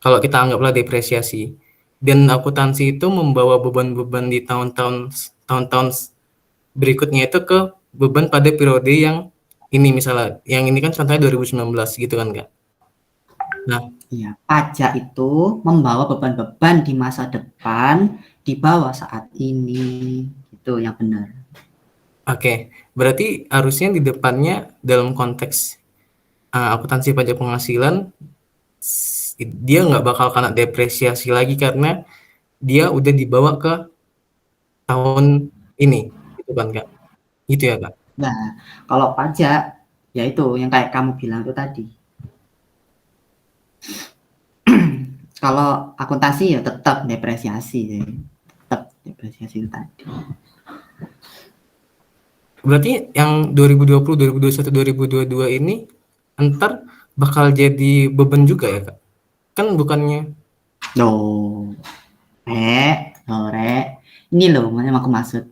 kalau kita anggaplah depresiasi, dan akuntansi itu membawa beban-beban di tahun-tahun berikutnya itu ke beban pada periode yang ini misalnya, yang ini kan contohnya 2019 gitu kan Kak? Nah, iya, pajak itu membawa beban-beban di masa depan di bawah saat ini, itu yang benar. Oke, berarti harusnya di depannya dalam konteks akuntansi pajak penghasilan dia nggak bakal kena depresiasi lagi karena dia udah dibawa ke tahun ini, gitu kan Kak? Gitu ya Kak? Nah, kalau pajak, ya itu yang kayak kamu bilang itu tadi. Kalau akuntansi ya tetap depresiasi, tetap depresiasi itu tadi. Berarti yang 2020, 2021, 2022 ini ntar bakal jadi beban juga ya Kak? Kan bukannya? Loh, Rek, ini loh yang aku maksud.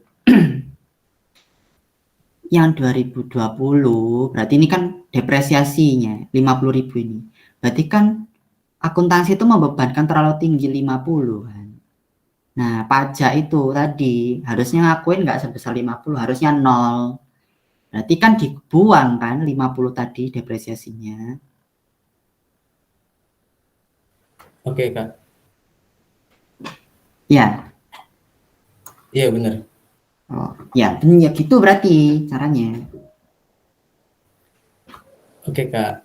yang 2020 berarti ini kan depresiasinya 50.000 ini. Berarti kan akuntansi itu membebankan terlalu tinggi 50 kan. Nah, pajak itu tadi harusnya ngakuin nggak sebesar 50, harusnya 0. Berarti kan dibuang kan 50 tadi depresiasinya. Oke, Kak. Ya. Iya, benar. Oh, ya gitu berarti caranya. Oke, Kak.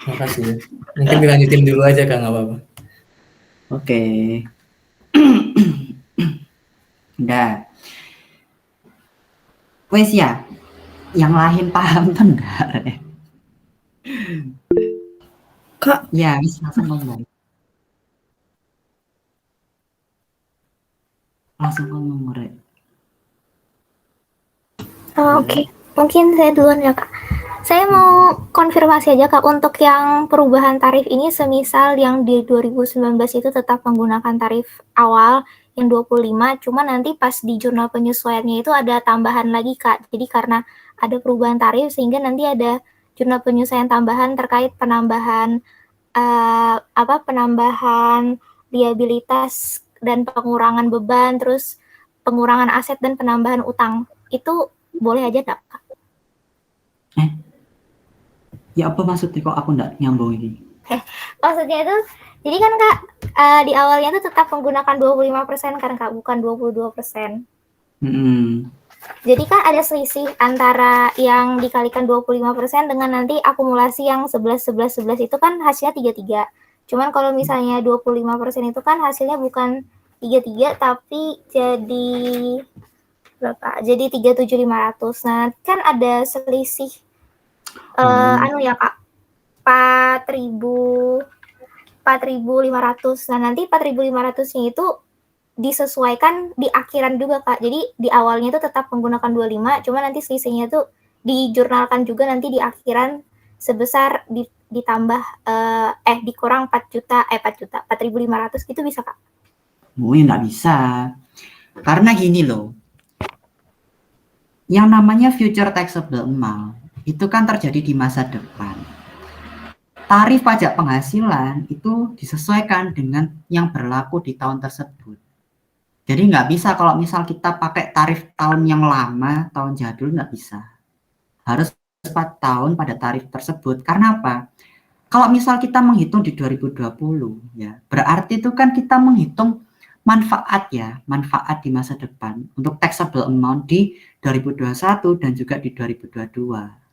Makasih. Mungkin dilanjutin dulu aja, Kak, nggak apa-apa. Oke. Udah. Wes ya. Yang lain paham tuh enggak? Kak, Ya, wis langsung ngomong. Langsung ngomong, Rek. Oke. Mungkin saya duluan ya, Kak. Saya mau konfirmasi aja, Kak, untuk yang perubahan tarif ini semisal yang di 2019 itu tetap menggunakan tarif awal yang 25, cuma nanti pas di jurnal penyesuaiannya itu ada tambahan lagi, Kak. Jadi karena ada perubahan tarif sehingga nanti ada jurnal penyesuaian tambahan terkait penambahan penambahan liabilitas dan pengurangan beban, terus pengurangan aset dan penambahan utang. Itu boleh aja enggak, Kak? Ya apa maksudnya kok aku enggak nyambung ini? Maksudnya itu, jadi kan Kak, di awalnya tuh tetap menggunakan 25% kan Kak, bukan 22%. Jadi kan ada selisih antara yang dikalikan 25% dengan nanti akumulasi yang 11, 11, 11 itu kan hasilnya 33. Cuman kalau misalnya 25% itu kan hasilnya bukan 33 tapi jadi berapa? Jadi 37.500. Nah, kan ada selisih ya Kak, 4.500. Nah, nanti 4.500-nya itu disesuaikan di akhiran juga, Kak. Jadi di awalnya itu tetap menggunakan 25, cuma nanti selisihnya itu dijurnalkan juga nanti di akhiran sebesar ditambah dikurang 4.500 gitu bisa, Kak? Oh, ya nggak bisa. Karena gini loh. Yang namanya future taxable amount itu kan terjadi di masa depan. Tarif pajak penghasilan itu disesuaikan dengan yang berlaku di tahun tersebut. Jadi nggak bisa kalau misal kita pakai tarif tahun yang lama, tahun jadul nggak bisa. Harus 4 tahun pada tarif tersebut. Karena apa? Kalau misal kita menghitung di 2020 ya, berarti itu kan kita menghitung manfaat di masa depan untuk taxable amount di 2021 dan juga di 2022.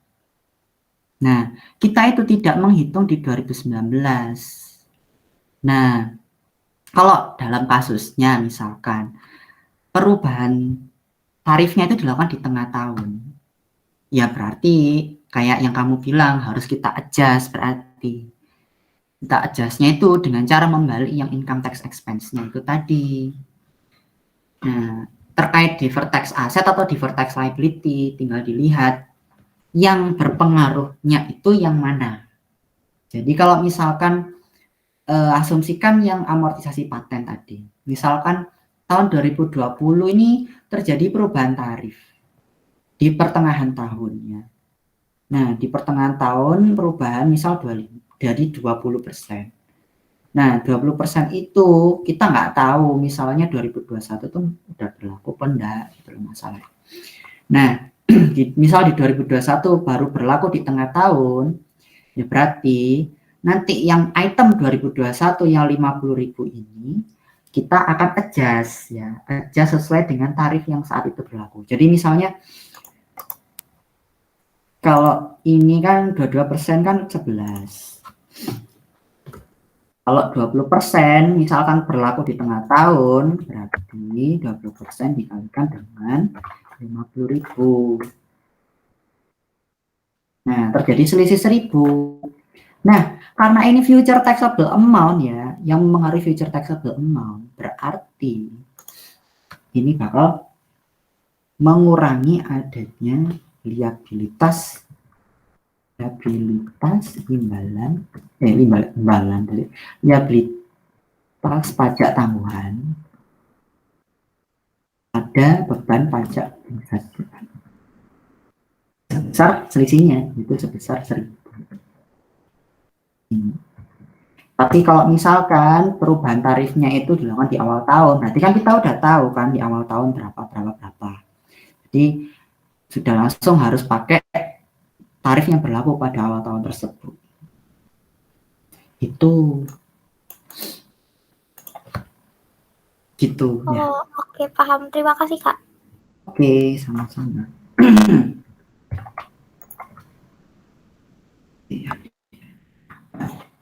Nah, kita itu tidak menghitung di 2019. Nah, kalau dalam kasusnya misalkan perubahan tarifnya itu dilakukan di tengah tahun, ya berarti kayak yang kamu bilang harus kita adjust berarti. Kita adjustnya itu dengan cara membalik yang income tax expense-nya itu tadi. Nah, terkait deferred tax asset atau deferred tax liability, tinggal dilihat yang berpengaruhnya itu yang mana. Jadi kalau misalkan asumsikan yang amortisasi paten tadi, misalkan tahun 2020 ini terjadi perubahan tarif di pertengahan tahunnya. Nah, di pertengahan tahun perubahan misal dari 20%. Nah, 20% itu kita nggak tahu misalnya 2021 itu udah berlaku apa enggak, itu masalah. Nah, misal di 2021 baru berlaku di tengah tahun, ya berarti nanti yang item 2021 yang 50.000 ini kita akan adjust sesuai dengan tarif yang saat itu berlaku. Jadi misalnya kalau ini kan 22% kan 11. Kalau 20% misalkan berlaku di tengah tahun, berarti 20% dikalikan dengan 50.000. Nah, terjadi selisih 1.000. Nah, karena ini future taxable amount ya, yang mengaruhi future taxable amount, berarti ini bakal mengurangi adanya liabilitas imbalan liabilitas pajak tangguhan pada beban pajak penghasilan. sebesar selisihnya itu sebesar 1.000. Tapi kalau misalkan perubahan tarifnya itu dilakukan di awal tahun, berarti kan kita udah tahu kan di awal tahun berapa. Jadi sudah langsung harus pakai tarif yang berlaku pada awal tahun tersebut. Itu gitu ya. Oke, paham. Terima kasih, Kak. Oke, sama-sama.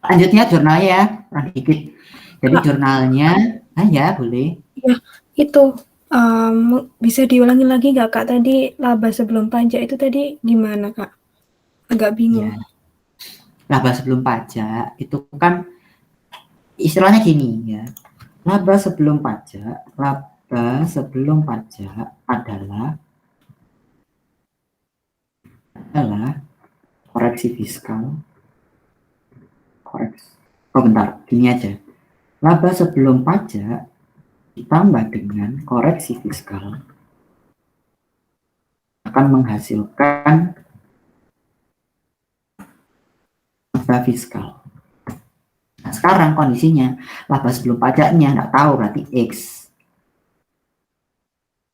Lanjutnya jurnalnya ya, dikit. Jadi jurnalnya, ya boleh. Ya, itu bisa diulangi lagi nggak Kak? Tadi laba sebelum pajak itu tadi gimana Kak? Agak bingung. Ya. Laba sebelum pajak itu kan istilahnya gini ya. Laba sebelum pajak adalah koreksi fiskal. Bentar, gini aja. Laba sebelum pajak ditambah dengan koreksi fiskal akan menghasilkan laba fiskal. Nah, sekarang kondisinya laba sebelum pajaknya nggak tahu, berarti X.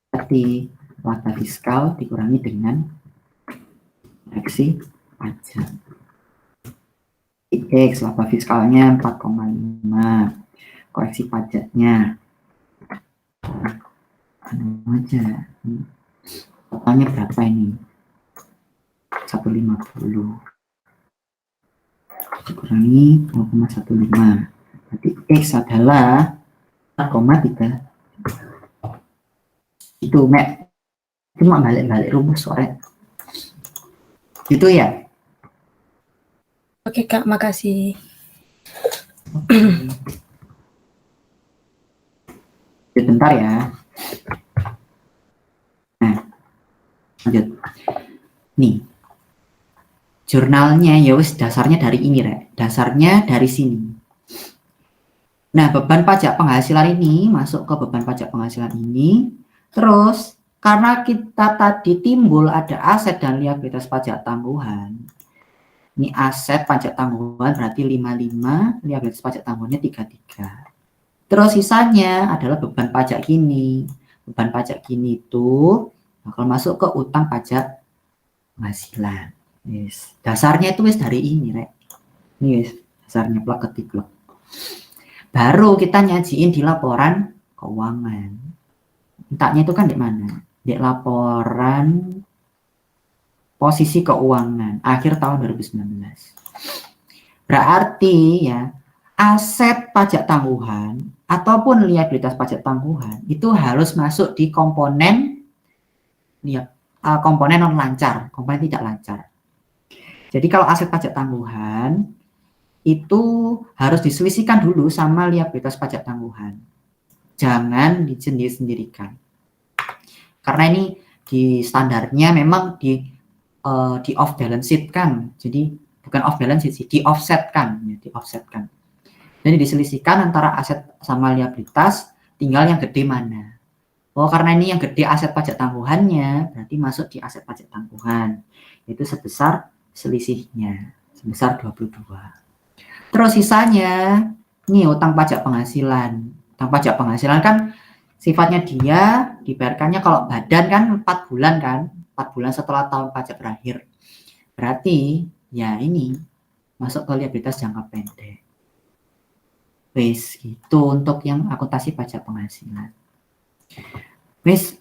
Berarti laba fiskal dikurangi dengan koreksi pajak. X, laba fiskalnya 4,5. Koreksi pajaknya aja. Totalnya berapa ini? 150. Dikurangi 0,15. Berarti X adalah 4,3. Itu Mek. Cuma balik-balik rumus soalnya. Gitu ya. Oke Kak, makasih. Bentar ya. Nah, lanjut. Nih. Jurnalnya ya wis dasarnya dari ini, Rek. Dasarnya dari sini. Nah, beban pajak penghasilan ini masuk ke beban pajak penghasilan ini. Terus, karena kita tadi timbul ada aset dan liabilitas pajak tangguhan. Ini aset pajak tangguhan berarti 55, liabilitas pajak tangguhannya 33. Terus sisanya adalah beban pajak kini. Beban pajak kini itu bakal masuk ke utang pajak penghasilan. Yes. Dasarnya itu wis dari ini, Rek. Ini wis dasarnya plak ketik. Baru kita nyajiin di laporan keuangan. Letaknya itu kan di mana? Di laporan posisi keuangan akhir tahun 2019. Berarti ya aset pajak tangguhan ataupun liabilitas pajak tangguhan itu harus masuk di komponen komponen non lancar, komponen tidak lancar. Jadi kalau aset pajak tangguhan itu harus diselisihkan dulu sama liabilitas pajak tangguhan. Jangan disendiri-sendirikan. Karena ini di standarnya memang di off balance sheet kan. Jadi bukan off balance sheet sih, di offsetkan. Jadi diselisihkan antara aset sama liabilitas, tinggal yang gede mana. Oh, karena ini yang gede aset pajak tangguhannya, berarti masuk di aset pajak tangguhan. Itu sebesar selisihnya, sebesar 22. Terus sisanya, ini utang pajak penghasilan. Utang pajak penghasilan kan sifatnya dia dibayarkannya kalau badan kan 4 bulan kan, 4 bulan setelah tahun pajak berakhir. Berarti ya ini masuk ke liabilitas jangka pendek. Wis, itu untuk yang akuntansi pajak penghasilan. Wis,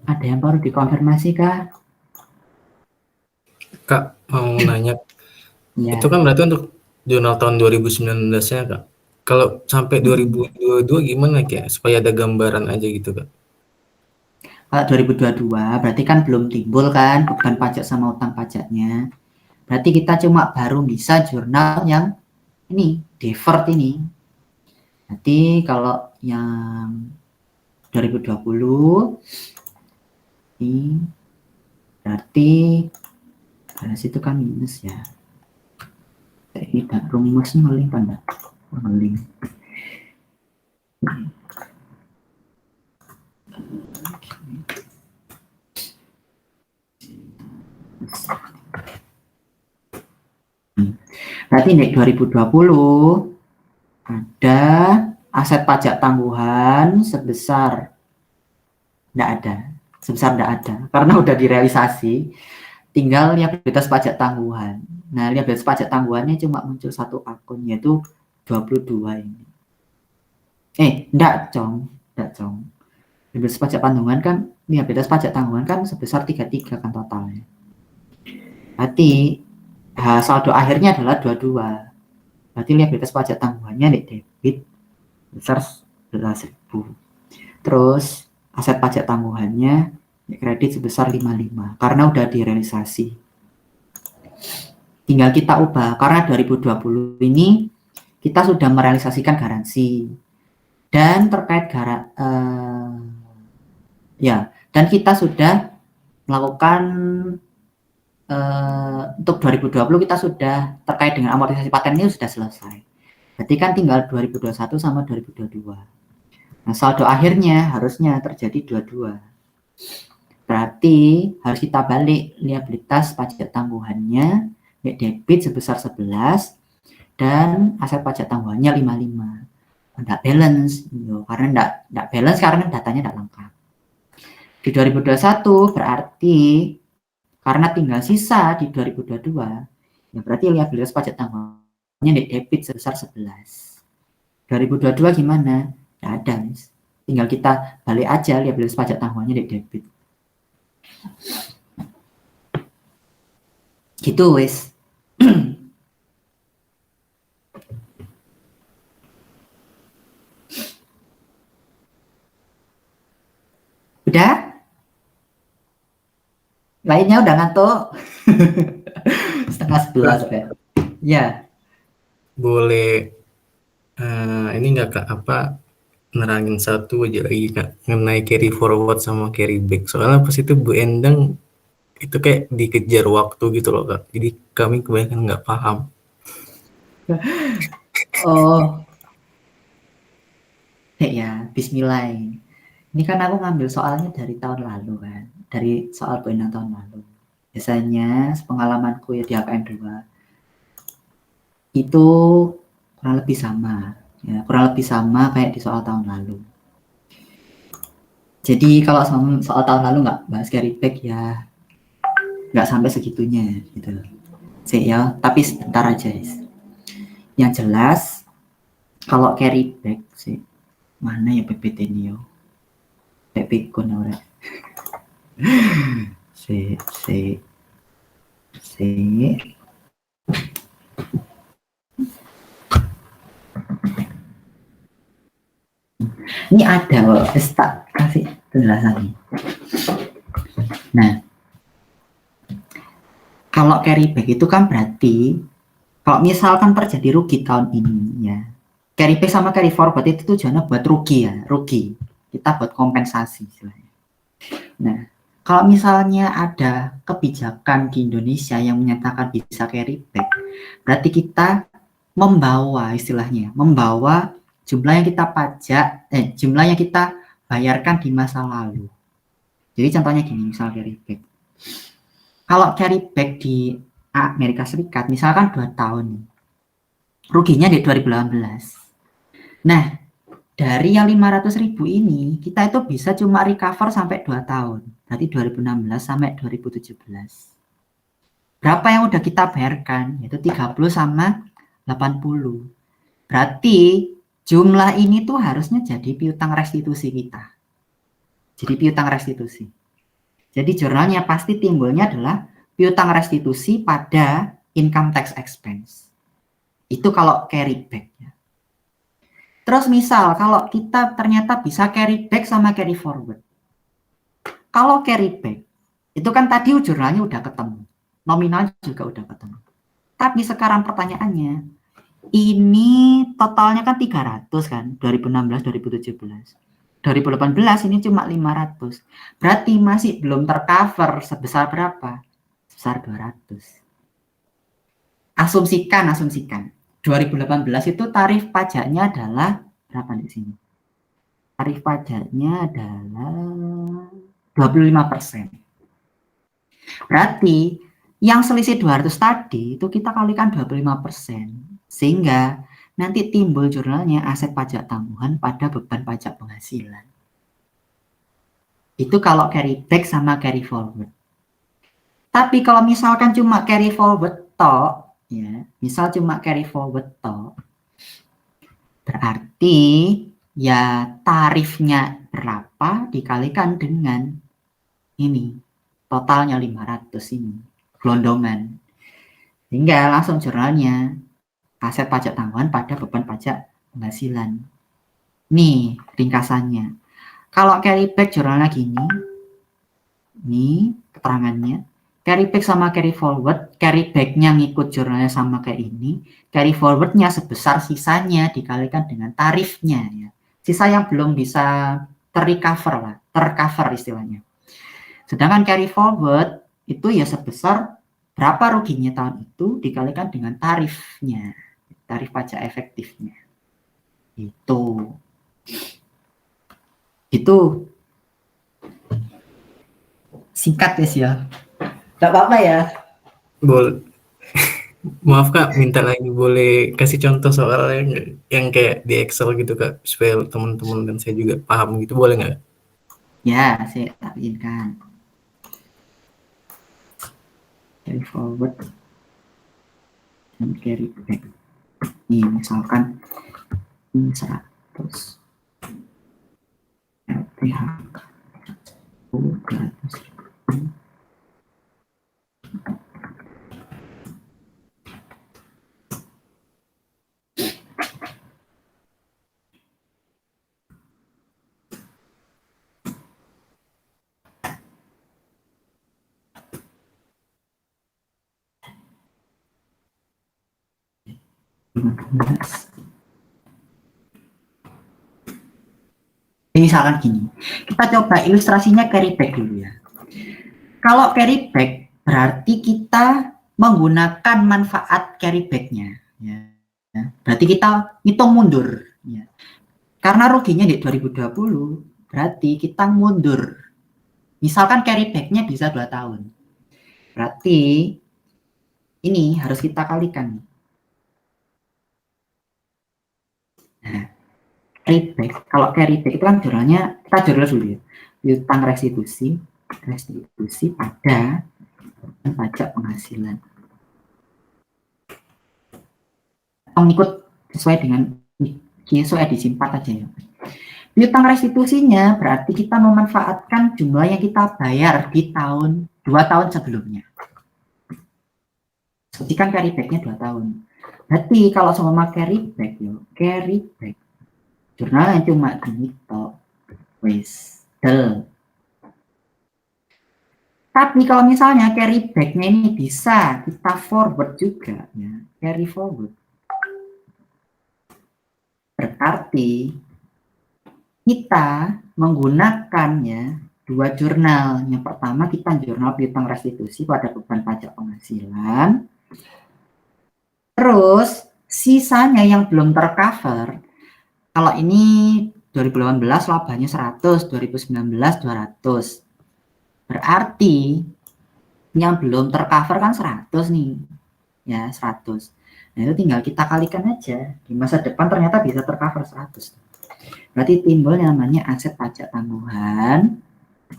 ada yang baru dikonfirmasi kah? Kak, mau nanya. Ya. Itu kan berarti untuk jurnal tahun 2019-nya, Kak. Kalau sampai 2022 gimana, Kak? Supaya ada gambaran aja gitu, Kak. Kalau 2022 berarti kan belum timbul kan beban pajak sama utang pajaknya. Berarti kita cuma baru bisa jurnal yang ini, deferred ini. Nanti kalau yang 2020 ini berarti karena situ kan minus ya. Ini rumusnya ngeling kan enggak? Ngeling. Berarti di 2020 ada aset pajak tangguhan sebesar tidak ada karena udah direalisasi, tinggal liabilitas pajak tangguhan. Nah, liabilitas pajak tangguhannya cuma muncul satu akun, yaitu 22 ini. Enggak, Cong. Liabilitas pajak tangguhan kan, liabilitas pajak tangguhan kan sebesar 33 kan totalnya. Berarti saldo akhirnya adalah 22. Berarti liabilitas pajak tangguhannya di debit besar 11.000. Terus aset pajak tangguhannya di kredit sebesar 55 karena udah direalisasi. Tinggal kita ubah karena 2020 ini kita sudah merealisasikan garansi dan terkait dan kita sudah melakukan untuk 2020 kita sudah terkait dengan amortisasi paten ini sudah selesai. Berarti kan tinggal 2021 sama 2022. Nah, saldo akhirnya harusnya terjadi 22. Berarti harus kita balik liabilitas pajak tangguhannya debit sebesar 11 dan aset pajak tangguhannya 55. Enggak balance, karena enggak balance karena datanya enggak lengkap. Di 2021 berarti karena tinggal sisa di 2022, ya berarti liabilitas pajak tangguhannya di debit sebesar 11. 2022 gimana? Nggak ada, Miss. Tinggal kita balik aja liabilitas pajak tangguhannya di debit. Gitu, wis. Udah? Lainnya udah ngantuk? 10:30 kan? Ya. Boleh ini nggak Kak, nerangin satu aja lagi Kak, mengenai carry forward sama carry back. Soalnya pas itu Bu Endang itu kayak dikejar waktu gitu loh Kak. Jadi kami kebanyakan nggak paham. Oh. Ya, bismillah. Ini kan aku ngambil soalnya dari tahun lalu kan. Dari soal Bu Endang tahun lalu. Biasanya pengalamanku ya di AKN 2 itu kurang lebih sama. Ya, kurang lebih sama kayak di soal tahun lalu. Jadi kalau soal tahun lalu nggak bahas carry back ya nggak sampai segitunya gitu. Ya, tapi sebentar aja. Yang jelas kalau carry back sih mana ya PPT ini yo. PPT ora. Si. Ini ada loh, tak kasih penjelasannya. Nah, kalau carry back itu kan berarti kalau misalkan terjadi rugi tahun ini ya, carry back sama carry forward itu tujuannya buat rugi. Kita buat kompensasi istilahnya. Nah, kalau misalnya ada kebijakan di Indonesia yang menyatakan bisa carry back, berarti kita membawa jumlah yang kita jumlah yang kita bayarkan di masa lalu. Jadi contohnya gini, misal carry back. Kalau carry back di Amerika Serikat, misalkan 2 tahun, ruginya di 2018. Nah, dari yang 500.000 ini, kita itu bisa cuma recover sampai 2 tahun. Berarti 2016 sampai 2017. Berapa yang udah kita bayarkan? Yaitu 30 sama 80. Berarti jumlah ini tuh harusnya jadi piutang restitusi kita. Jadi piutang restitusi. Jadi jurnalnya pasti timbulnya adalah piutang restitusi pada income tax expense. Itu kalau carry back. Ya. Terus misal kalau kita ternyata bisa carry back sama carry forward. Kalau carry back, itu kan tadi jurnalnya udah ketemu. Nominal juga udah ketemu. Tapi sekarang pertanyaannya, ini totalnya kan 300 kan, 2016-2017. 2018 ini cuma 500. Berarti masih belum tercover sebesar berapa? Sebesar 200. Asumsikan. 2018 itu tarif pajaknya adalah berapa di sini? Tarif pajaknya adalah 25%. Berarti Yang selisih 200 tadi itu kita kalikan 25%. Sehingga nanti timbul jurnalnya aset pajak tangguhan pada beban pajak penghasilan. Itu kalau carry back sama carry forward. Tapi kalau misalkan cuma carry forward toh, ya, misal cuma carry forward toh, berarti ya tarifnya berapa dikalikan dengan ini, totalnya 500 ini, gelondongan. Sehingga langsung jurnalnya aset pajak tangguhan pada beban pajak penghasilan. Nih ringkasannya. Kalau carry back jurnalnya gini, nih keterangannya. Carry back sama carry forward, carry backnya ngikut jurnalnya sama kayak ini, carry forwardnya sebesar sisanya dikalikan dengan tarifnya ya. Sisa yang belum bisa tercover lah, tercover istilahnya. Sedangkan carry forward itu ya sebesar berapa ruginya tahun itu dikalikan dengan tarifnya, tarif pajak efektifnya. Itu singkat ya. Gak apa-apa ya. Boleh. Maaf Kak, minta lagi boleh kasih contoh soalnya yang kayak di Excel gitu Kak, supaya teman-teman dan saya juga paham gitu, boleh nggak? Ya, saya tampilkan. Carry forward dan carry back. Ini misalkan ini 100 LPHK 200.000. Ini misalkan gini, kita coba ilustrasinya carry back dulu ya. Kalau carry back berarti kita menggunakan manfaat carry back-nya ya. Berarti kita hitung mundur ya. Karena ruginya di 2020 berarti kita mundur. Misalkan carry back-nya bisa 2 tahun. Berarti ini harus kita kalikan. Nah, carry back, kalau carry back itu kan jurnalnya, kita jurnal dulu ya, piutang restitusi pada pajak penghasilan. Mengikut sesuai dengan sesuai edisi 4 aja ya. Piutang restitusinya berarti kita memanfaatkan jumlah yang kita bayar di 2 tahun sebelumnya. Seperti kan carry back-nya 2 tahun. Berarti kalau sama carry back yo, carry back jurnal yang cuma gini tok wis del. Tapi kalau misalnya carry back-nya ini bisa kita forward juga ya, carry forward. Berarti kita menggunakannya 2 jurnal. Yang pertama kita jurnal piutang restitusi pada beban pajak penghasilan. Terus sisanya yang belum tercover, kalau ini 2018 labanya 100, 2019 200. Berarti yang belum tercover kan 100 nih. Ya, 100. Nah, itu tinggal kita kalikan aja. Di masa depan ternyata bisa tercover 100. Berarti timbul namanya aset pajak tangguhan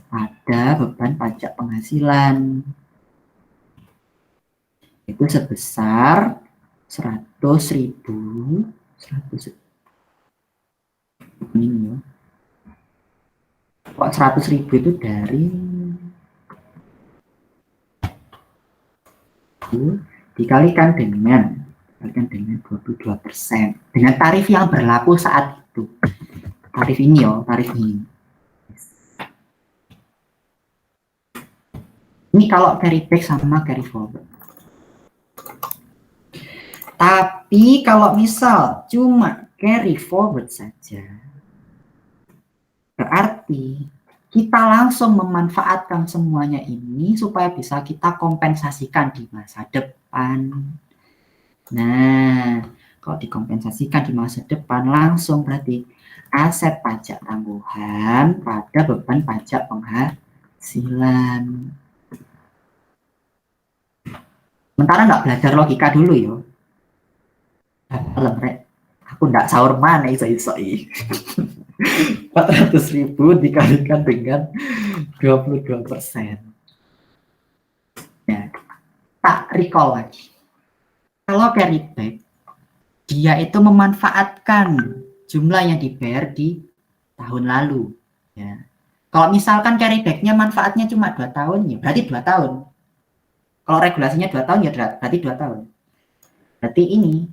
pada beban pajak penghasilan. Itu sebesar 100.000 ini ya. Kok 100.000 itu dari dikalikan dengan 22% dengan tarif yang berlaku saat itu. Tarif ini ya, tarif ini. Ini kalau carry back sama carry forward. Tapi kalau misal cuma carry forward saja, berarti kita langsung memanfaatkan semuanya ini supaya bisa kita kompensasikan di masa depan. Nah, kalau dikompensasikan di masa depan langsung berarti aset pajak tangguhan pada beban pajak penghasilan. Sementara nggak belajar logika dulu yo. Aku nggak sahur mana iso-iso 400.000 dikalikan dengan 22%. Ya, tak recall lagi. Kalau carry back, dia itu memanfaatkan jumlah yang dibayar di tahun lalu. Ya. Kalau misalkan carry back-nya manfaatnya cuma 2 tahun, ya berarti 2 tahun. Kalau regulasinya 2 tahun, ya berarti 2 tahun. Berarti ini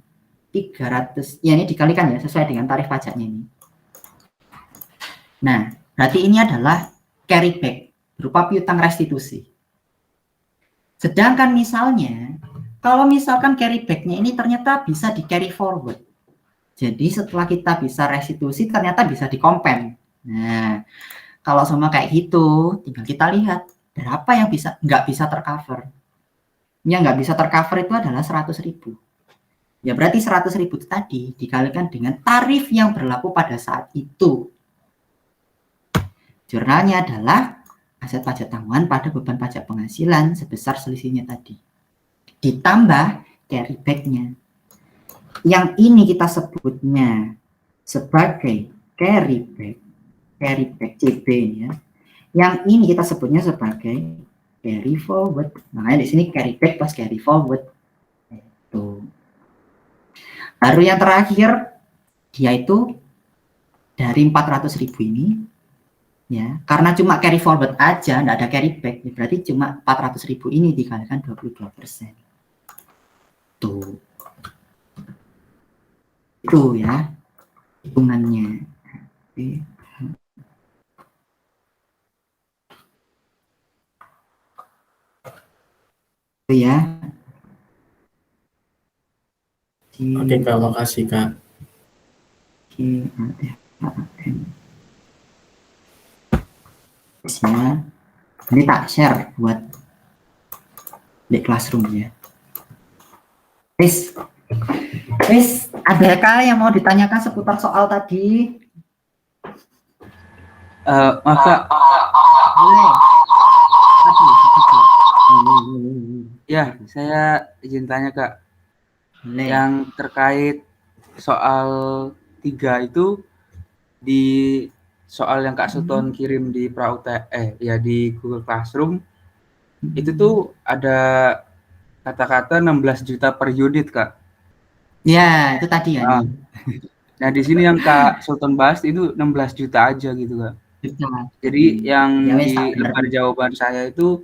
300, ya ini dikalikan ya sesuai dengan tarif pajaknya ini. Nah, berarti ini adalah carry back berupa piutang restitusi. Sedangkan misalnya, kalau misalkan carry back-nya ini ternyata bisa di carry forward. Jadi setelah kita bisa restitusi ternyata bisa dikompen. Nah, kalau semua kayak gitu, tinggal kita lihat berapa yang nggak bisa tercover. Yang nggak bisa tercover itu adalah 100.000. Ya berarti 100.000 itu tadi dikalikan dengan tarif yang berlaku pada saat itu. Jurnalnya adalah aset pajak tanggungan pada beban pajak penghasilan sebesar selisihnya tadi. Ditambah carry back-nya. Yang ini kita sebutnya sebagai carry back CB ya. Yang ini kita sebutnya sebagai carry forward. Makanya di sini carry back plus carry forward. Itu. Baru yang terakhir dia itu dari 400.000 ini ya, karena cuma carry forward aja, enggak ada carry back, ya berarti cuma 400.000 ini dikalikan 22%. Tuh. Itu ya hitungannya. Oke. Itu ya. Oke Kak, makasih Kak. Oke, ya. Ini tak share buat di classroom ya. Wis, ada kah yang mau ditanyakan seputar soal tadi? Maaf Kak. Boleh. Ya, saya izin tanya Kak. Boleh. Yang terkait soal 3 itu di soal yang Kak Sultan kirim di di Google Classroom itu tuh ada kata-kata 16 juta per unit Kak. Ya, itu tadi ya. Nah, di sini yang Kak Sultan bahas itu 16 juta aja gitu Kak. Jadi yang Ya, di lembar jawaban saya itu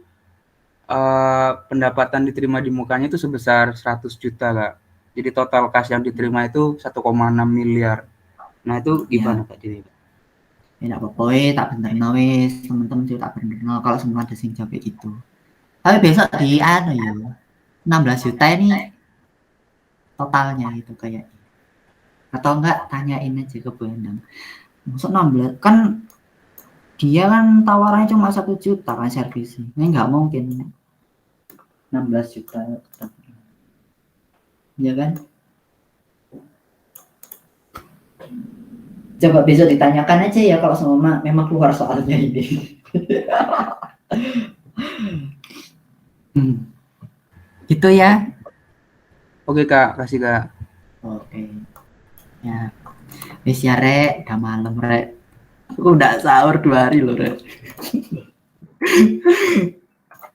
pendapatan diterima di mukanya itu sebesar 100 juta Kak. Jadi total kas yang diterima itu 1,6 miliar. Nah, itu gimana Kak? Ya, tidak apa-apa, tak bener wis, teman-teman juga tak bener kalau semua ada sing jawab itu. Tapi besok di ya 16 juta ini totalnya gitu kayak. Atau enggak tanyain aja ke Bu Endang. Maksud 16 kan dia kan tawarannya cuma 1 juta kan servisnya. Ini enggak mungkin 16 juta. Ya kan? Coba besok ditanyakan aja ya kalau semua memang keluar soalnya ini. Gitu ya. Oke Kak, kasih Kak. Oke. Ya. Wis ya Rek, udah malam Rek. Aku udah sahur 2 hari loh Rek.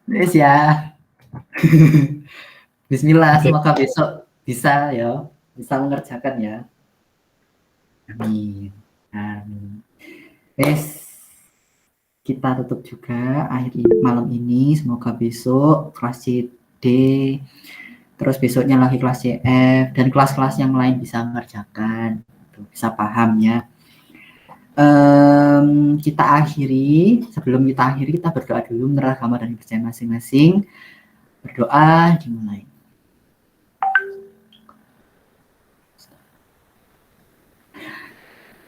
Wis ya. Bismillah, semoga besok bisa ya, bisa mengerjakan ya. Amin. Amin. Wes, kita tutup juga akhir malam ini. Semoga besok kelas CD, terus besoknya lagi kelas CF dan kelas-kelas yang lain bisa mengerjakan, bisa paham ya. Kita akhiri. Sebelum kita akhiri, kita berdoa dulu menurut agama dan kepercayaan masing-masing. Berdoa dimulai.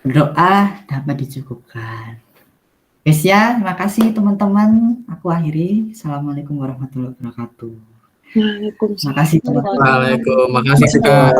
Berdoa dapat dicukupkan. Guys ya, terima kasih teman-teman. Aku akhiri. Assalamualaikum warahmatullahi wabarakatuh. Waalaikumsalam. Terima kasih teman-teman. Waalaikumsalam. Makasih Kak.